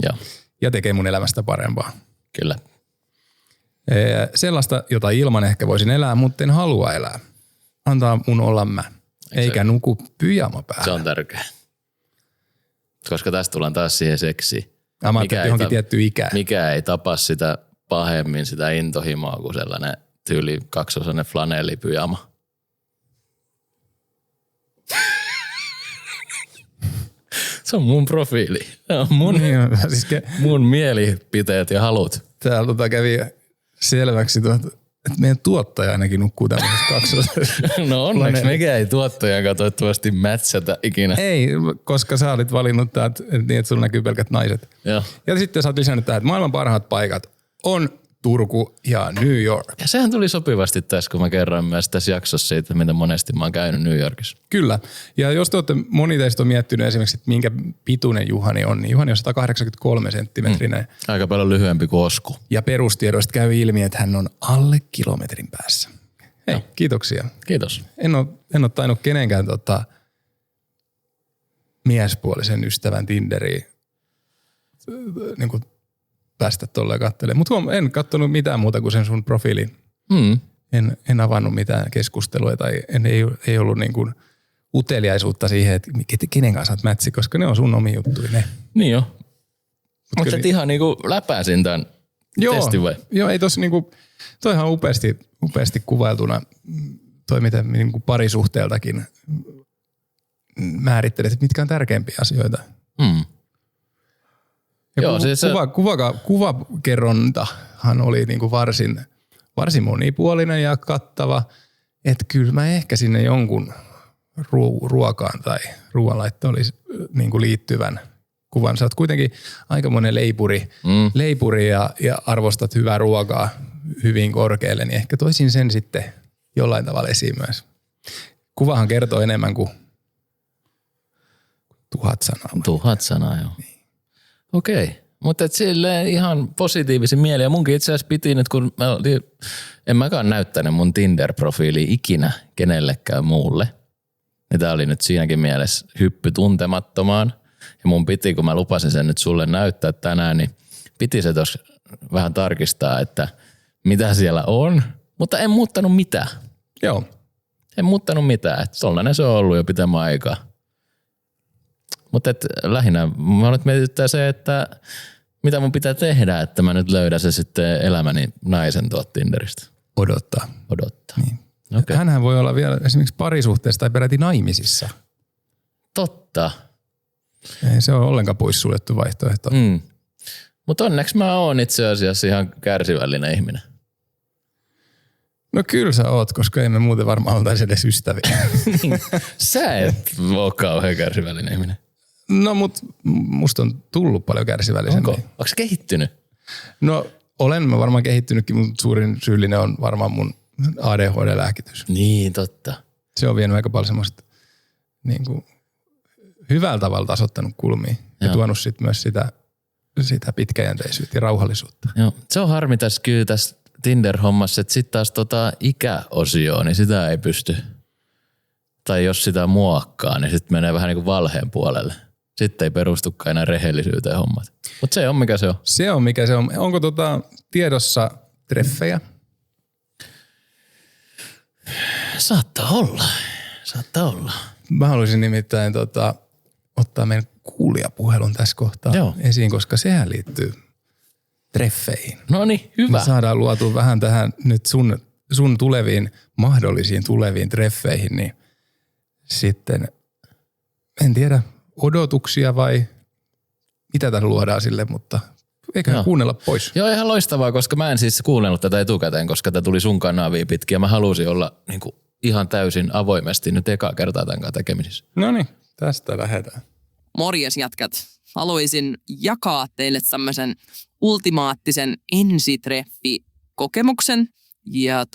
Joo. Ja tekee mun elämästä parempaa. Kyllä. Sellaista, jota ilman ehkä voisin elää, mutta en halua elää. Antaa mun olla mä. Eikä nuku pyjama päällä. Se on tärkeä. Koska tästä tullaan taas siihen seksiin. Mä ajattelin johonkin tiettyyn ikään. Mikä ei tapa sitä pahemmin, sitä intohimoa kuin sellainen tyyli 2-osainen flanellipyjama. Se on mun profiili. Se on mun mielipiteet ja halut. Täällä kävi selväksi, että meidän tuottaja ainakin nukkuu tämmöisessä 2-osaisessa. No onneksi mekä ei tuottajankaan toivottavasti mätsätä ikinä. Ei, koska sä olit valinnut täältä niin, että sulla näkyy pelkät naiset. Joo. Ja sitten sä oot lisännyt tähän, että maailman parhaat paikat on Turku ja New York. Ja sehän tuli sopivasti tässä, kun mä kerroin myös tässä jaksossa siitä, miten monesti mä oon käynyt New Yorkissa. Kyllä. Ja jos te olette, moni teistä on miettinyt esimerkiksi, että minkä pituinen Juhani on, niin Juhani on 183 senttimetrinen. Aika paljon lyhyempi kuin Osku. Ja perustiedoista käy ilmi, että hän on alle kilometrin päässä. Hei, kiitoksia. Kiitos. En ole tainnut kenenkään miespuolisen ystävän Tinderiin niin kuin päästä tolleen katselemaan. Mutta en katsonut mitään muuta kuin sen sun profiilin. en avannut mitään keskustelua tai ei ollut niin kuin uteliaisuutta siihen, että kenen kanssa olet mätsi, koska ne on sun omi juttuja ne. Niin jo. Mutta et ihan niinku läpäisin tämän testin vai? Joo, ei tossa niinku, toihan on upeasti kuvailtuna toi, mitä niinku parisuhteeltakin määrittelet, että mitkä on tärkeimpiä asioita. Ja joo, siis kuvakerrontahan oli niinku varsin monipuolinen ja kattava, että kyllä mä ehkä sinne jonkun ruokaan tai ruoanlaitto olisi niinku liittyvän kuvan. Sä oot kuitenkin aikamoinen leipuri ja arvostat hyvää ruokaa hyvin korkealle, niin ehkä toisin sen sitten jollain tavalla esiin myös. Kuvahan kertoo enemmän kuin 1000 sanaa. 1000 sanaa, joo. Niin. Okei. Mutta silleen ihan positiivisin mieli. Ja munkin itse asiassa piti nyt, kun en mäkään näyttänyt mun Tinder-profiiliä ikinä kenellekään muulle. Ja tää oli nyt siinäkin mielessä hyppy tuntemattomaan. Ja mun piti, kun mä lupasin sen nyt sulle näyttää tänään, niin piti se tuossa vähän tarkistaa, että mitä siellä on. Mutta en muuttanut mitään. Joo. En muuttanut mitään. Että tollainen se on ollut jo pitemmän aikaa. Mutta lähinnä mä nyt mietityttää se, että mitä mun pitää tehdä, että mä nyt löydän se sitten elämäni naisen tuolta Tinderistä. Odottaa. Niin. Okay. Hänhän voi olla vielä esimerkiksi parisuhteessa tai peräti naimisissa. Totta. Ei se ole ollenkaan poissuljettu vaihtoehto. Mutta onneksi mä oon itse asiassa ihan kärsivällinen ihminen. No kyllä sä oot, koska emme muuten varmaan oltaisi edes ystäviä. Sä et ole kauhean kärsivällinen ihminen. No mut musta on tullut paljon kärsivällisempi. Onko se kehittynyt? No olen mä varmaan kehittynytkin, mutta suurin syyllinen on varmaan mun ADHD-lääkitys. Niin, totta. Se on vienyt aika paljon semmoista niin kuin hyvällä tavalla tasoittanut kulmia ja tuonut sit myös sitä pitkäjänteisyyttä ja rauhallisuutta. Joo. Se on harmi tässä kyllä tässä Tinder-hommassa, että sitten taas ikäosioon, niin sitä ei pysty. Tai jos sitä muokkaa, niin sitten menee vähän niin kuin valheen puolelle. Sitten ei perustukaan enää rehellisyyteen hommat. Mutta se on mikä se on. Se on mikä se on. Onko tiedossa treffejä? Saattaa olla. Mä haluaisin nimittäin ottaa meidän kuulijapuhelun tässä kohtaa esiin, koska sehän liittyy treffeihin. No niin, hyvä. Me saadaan luotua vähän tähän nyt sun mahdollisiin tuleviin treffeihin, niin sitten en tiedä odotuksia vai mitä tässä luodaan sille, mutta eiköhän kuunnella pois. Joo, ihan loistavaa, koska mä en siis kuunnellut tätä etukäteen, koska tämä tuli sun kanaviin pitkin ja mä halusin olla niin kuin ihan täysin avoimesti nyt ekaa kertaa tämän kanssa tekemisissä. No niin, tästä lähdetään. Morjes jätkät. Haluaisin jakaa teille tämmöisen ultimaattisen ensitreffikokemuksen. Ja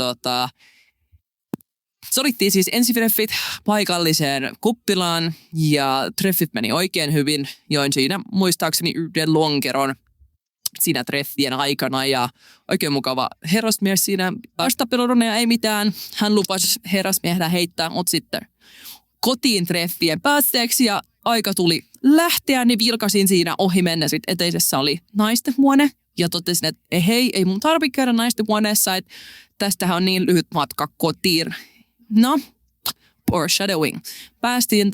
solittiin siis ensitreffit paikalliseen kuppilaan ja treffit meni oikein hyvin. Join siinä muistaakseni yhden lonkeron siinä treffien aikana ja oikein mukava herrasmies siinä. Vastapelurunea ei mitään. Hän lupasi herrasmiehenä heittää mut sitten kotiin treffien päätteeksi ja aika tuli lähteä, niin vilkasin siinä ohi mennä. Sitten eteisessä oli naisten huone ja totesin, että hei, ei mun tarvitse käydä naisten huoneessa, että tästähän on niin lyhyt matka kotiin. No, foreshadowing. Päästiin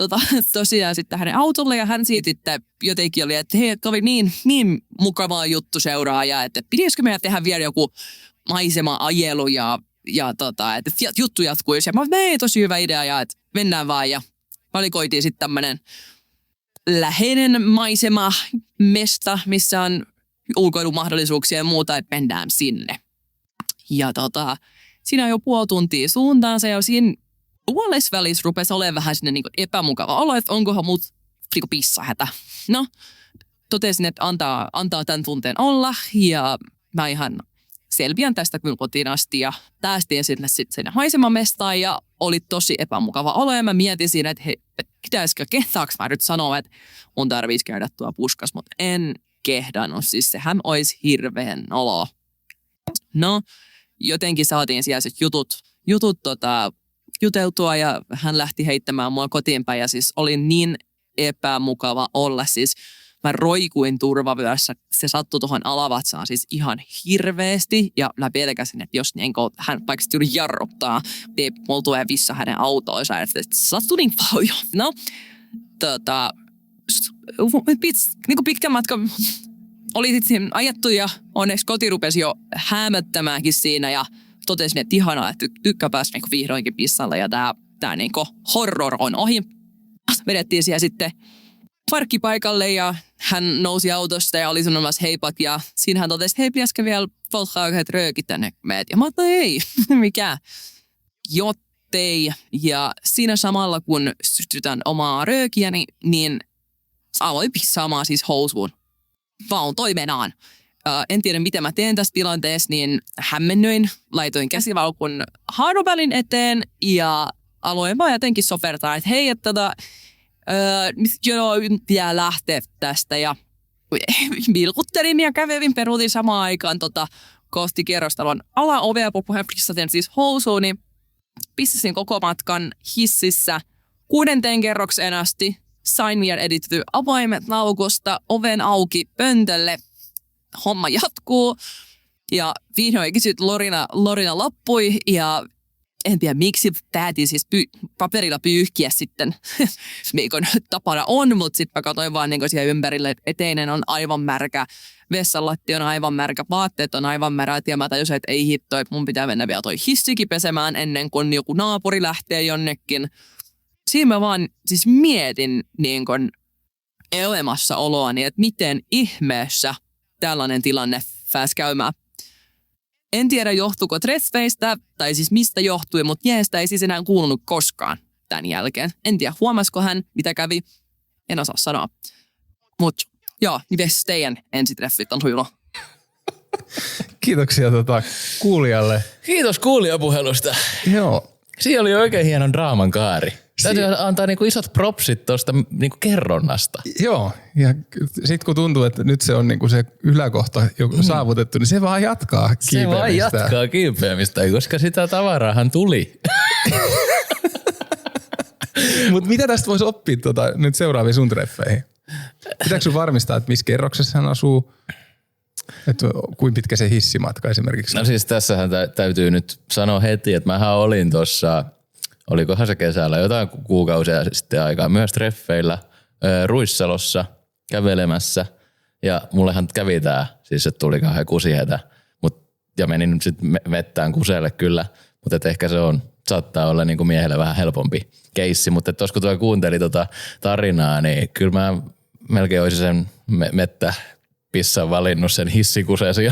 tosiaan sitten hänen autolle ja hän siitä sitten jotenkin oli, että hei, oli niin mukava juttu seuraaja, että pitäisikö meidän tehdä vielä joku maisema-ajelu ja että juttu jatkuisi. Ja mä ei tosi hyvä idea ja että mennään vaan ja valikoitiin sitten tämmöinen läheinen maisemamesta, missä on ulkoilumahdollisuuksia ja muuta, että mennään sinne. Ja siinä jo puoli tuntia suuntaansa ja siinä puolesvälissä rupesi olemaan vähän sinne niin epämukava olo, että onkohan mut niin pissahätä. No, totesin, että antaa tämän tunteen olla ja mä ihan selviän tästä kyllä kotiin asti ja päästiin sinne haisemamestaan ja oli tosi epämukava olo ja mä mietin siinä, että kehtaanko mä nyt sanoa, että mun tarvitsisi käydä tuo puskas, mutta en kehdannut. Siis sehän olisi hirveän olo. No, jotenkin saatiin siellä jutut juteltua ja hän lähti heittämään mua kotiinpäin ja siis oli niin epämukava olla. Siis Mä roikuin turvavyössä. Se sattui tuohon alavatsaan siis ihan hirveästi. Ja mä pelkäsin, että jos niin hän vaikka juuri jarruttaa, niin mulla tulee vissa hänen autoonsa. Ja se sattui niin paljon. No, niin pitkä matka oli sitten ajettu ja onneksi koti rupesi jo hämöttämäänkin siinä. Ja totesin, että ihanaa, että tykkää päästä niin vihdoinkin pissalle. Ja tää niin horror on ohi. Vedettiin siellä sitten parkkipaikalle ja hän nousi autosta ja oli sanomassa heipat ja siinä hän totesi, hei, pitäisikö vielä polttaa yhdet röökit tänne meet? Ja mä ajattelin, ei, mikä? Jottei. Ja siinä samalla kun sytytän omaa röökiäni, niin aloin pissaamaan siis housuun. Vaan toimenaan. En tiedä, mitä mä teen tässä tilanteessa, niin hämmennyin, laitoin käsivalkun haarovälin eteen ja aloin vaan jotenkin sofertaa, että hei, että pitää lähteä tästä ja vilkuttelin ja kävelin peruutin samaan aikaan kohti kerrostalon alaovea, puheen pissaten siis housuun, niin pissasin koko matkan hississä 6. kerrokseen asti, sain vielä editty avaimet laukusta, oven auki pöntölle, homma jatkuu ja vihdoinkin sitten lorina loppui ja en tiedä miksi päätin siis paperilla pyyhkiä sitten, miikon tapana on, mutta sitten mä katsoin vaan niin siellä ympärille, että eteinen on aivan märkä, vessanlatti on aivan märkä, vaatteet on aivan märät ja mä tajusin, että ei hitto, että mun pitää mennä vielä toi hissikin pesemään ennen kuin joku naapuri lähtee jonnekin. Siinä mä vaan siis mietin niin kuin olemassaoloani, että miten ihmeessä tällainen tilanne pääsi käymään. En tiedä, johtuuko treffeistä, tai siis mistä johtui, mutta jeestä ei siis enää kuulunut koskaan tämän jälkeen. En tiedä, huomasiko hän, mitä kävi. En osaa sanoa. Mutta joo, miten teidän ensitreffit on sujunut? Kiitoksia kuulijalle. Kiitos kuulijapuhelusta. Joo. Siinä oli oikein hieno draaman kaari. Täytyy antaa niinku isot propsit tuosta niinku kerronnasta. Joo, ja sitten kun tuntuu, että nyt se on niinku se yläkohta jo saavutettu, niin se vaan jatkaa kiipeämistä. Se vaan jatkaa kiipeämistä, koska sitä tavaraahan tuli. Mutta mitä tästä voisi oppia nyt seuraaviin sun treffeihin? Pitääkö sun varmistaa, että missä kerroksessa hän asuu? Että kuinka pitkä se hissimatka esimerkiksi? No siis tässähän täytyy nyt sanoa heti, että mähän olin tuossa, olikohan se kesällä jotain kuukausia sitten aikaa myös treffeillä Ruissalossa kävelemässä. Ja mullehan kävi tää, siis että tuli kauhean kusihätä. Ja menin sitten mettään kuselle kyllä, mutta ehkä se saattaa olla niinku miehelle vähän helpompi keissi. Mutta tuossa kun kuunteli tarinaa, niin kyllä mä melkein olisin sen pissan valinnut sen hissikusesi.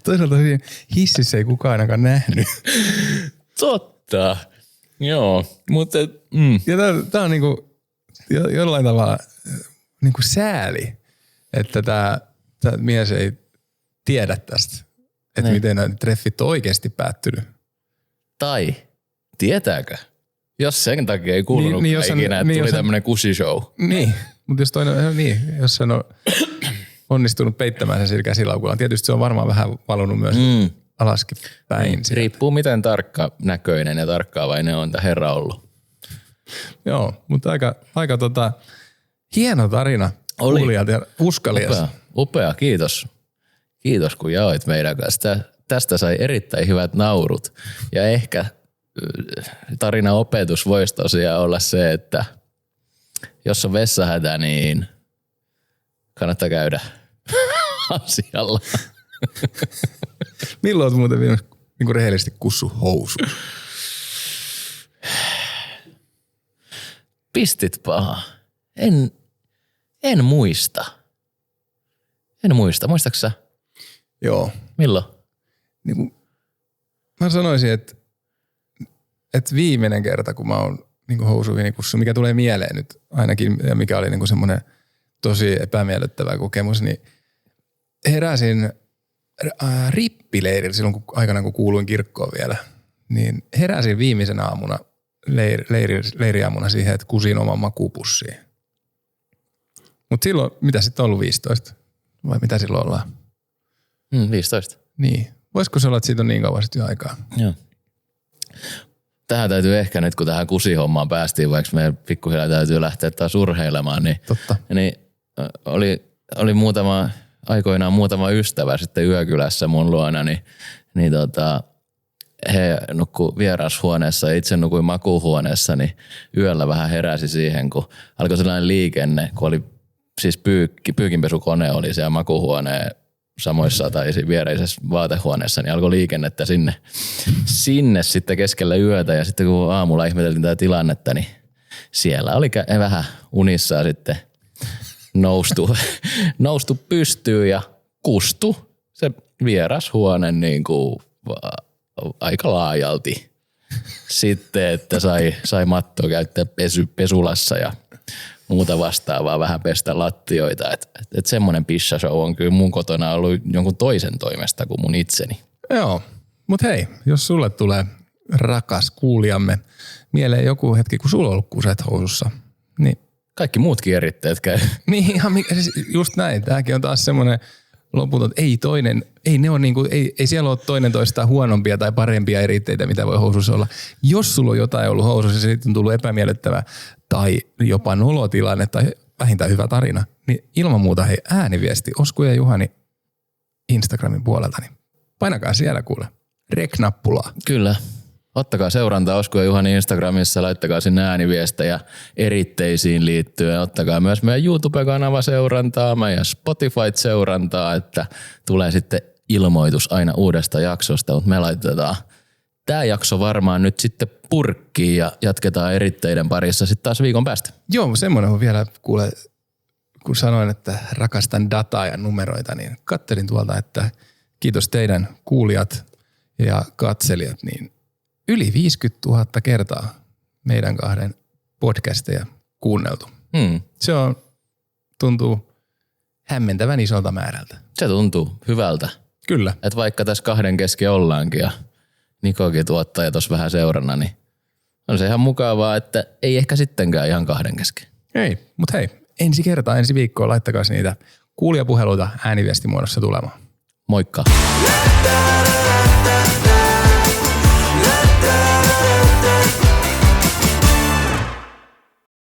Toisaalta hississä ei kukaan ainakaan nähnyt. Totta. Joo, mutta Ja tää on niinku jollain tavalla niinku sääli, että tää mies ei tiedä tästä, että miten nämä treffit on oikeasti päättynyt. Tai tietääkö? Jos sen takia ei kuulunut ikinä, että tuli tämmönen kusishow. Niin, mutta jos toinen, jos hän on onnistunut peittämään sen sillä käsilaukulla, tietysti se on varmaan vähän valunut myös alaskin päin. Riippuu miten tarkka näköinen ja tarkkaavainen on tämä herra ollut. Joo, mutta aika hieno tarina. Kuulijat ja uskalias. Upea, kiitos. Kiitos kun jaoit meidän kanssa. Tästä sai erittäin hyvät naurut ja ehkä tarinan opetus voisi tosiaan olla se, että jos on vessahätä, niin kannattaa käydä asialla. Milloin olet muuten viimeksi niin rehellisesti kussu housuun? Pistit paha. En muista. Muistatko sä? Joo. Milloin? Niin kuin, mä sanoisin, että viimeinen kerta, kun mä oon niin housuihin kussu, mikä tulee mieleen nyt ainakin, ja mikä oli niin semmoinen tosi epämiellyttävä kokemus, niin heräsin rippileirillä silloin aikanaan, kun kuuluin kirkkoon vielä, niin heräsin viimeisenä aamuna, leiriaamuna siihen, että kusin oman makuupussiin. Mutta silloin, mitä sitten on ollut 15? Vai mitä silloin ollaan? 15. Niin. Voisiko se olla, että siitä on niin kauan sitten jo aikaa? Joo. tähän täytyy ehkä nyt, kun tähän kusihommaan päästiin, vaikka meidän pikkuhiljaa täytyy lähteä taas urheilemaan, niin, Totta. niin oli aikoinaan muutama ystävä sitten yökylässä mun luona, niin he nukkui vierashuoneessa ja itse nukuin makuuhuoneessa, niin yöllä vähän heräsi siihen, kun alkoi sellainen liikenne, kun oli siis pyykinpesukone oli siellä makuuhuoneen samoissa tai viereisessä vaatehuoneessa, niin alkoi liikennettä sinne sitten keskellä yötä ja sitten kun aamulla ihmeteltiin tätä tilannetta, niin siellä oli vähän unissaan sitten noustu pystyyn ja kustu se vierashuone niin kuin aika laajalti sitten, että sai mattoa käyttää pesulassa ja muuta vastaavaa, vähän pestä lattioita. Et semmoinen pissashow on kyllä mun kotona ollut jonkun toisen toimesta kuin mun itseni. Joo, mutta hei, jos sulle tulee rakas kuulijamme mieleen joku hetki, kun sulla on ollut kuset housussa, niin kaikki muutkin eritteet käy. niin ihan just näin. Tämäkin on taas semmoinen loputon, ei ne on niinku, ei siellä ole toinen toistaan huonompia tai parempia eritteitä, mitä voi housussa olla. Jos sulla on jotain ollut housussa ja siitä on tullut epämiellyttävä tai jopa nolotilanne tai vähintään hyvä tarina, niin ilman muuta hei ääniviesti Osku ja Juhani Instagramin puolelta, niin painakaa siellä kuule rek-nappulaa. Kyllä. Ottakaa seurantaa Osku ja Juhani Instagramissa, laittakaa sinne ääniviestejä eritteisiin liittyen. Ottakaa myös meidän YouTube-kanava seurantaa, meidän Spotify-seurantaa, että tulee sitten ilmoitus aina uudesta jaksosta, mutta me laitetaan tämä jakso varmaan nyt sitten purkkiin ja jatketaan eritteiden parissa sitten taas viikon päästä. Joo, semmoinen on vielä kuule, kun sanoin, että rakastan dataa ja numeroita, niin kattelin tuolta, että kiitos teidän kuulijat ja katselijat, niin yli 50 000 kertaa meidän kahden podcasteja kuunneltu. Se tuntuu hämmentävän isolta määrältä. Se tuntuu hyvältä. Kyllä. Että vaikka tässä kahden kesken ollaankin ja Nikokin tuottaa ja tuossa vähän seurana, niin on se ihan mukavaa, että ei ehkä sittenkään ihan kahden kesken. Ei, mutta hei, ensi viikkoa laittakaa niitä kuulijapuheluita ääniviestimuodossa tulemaan. Moikka!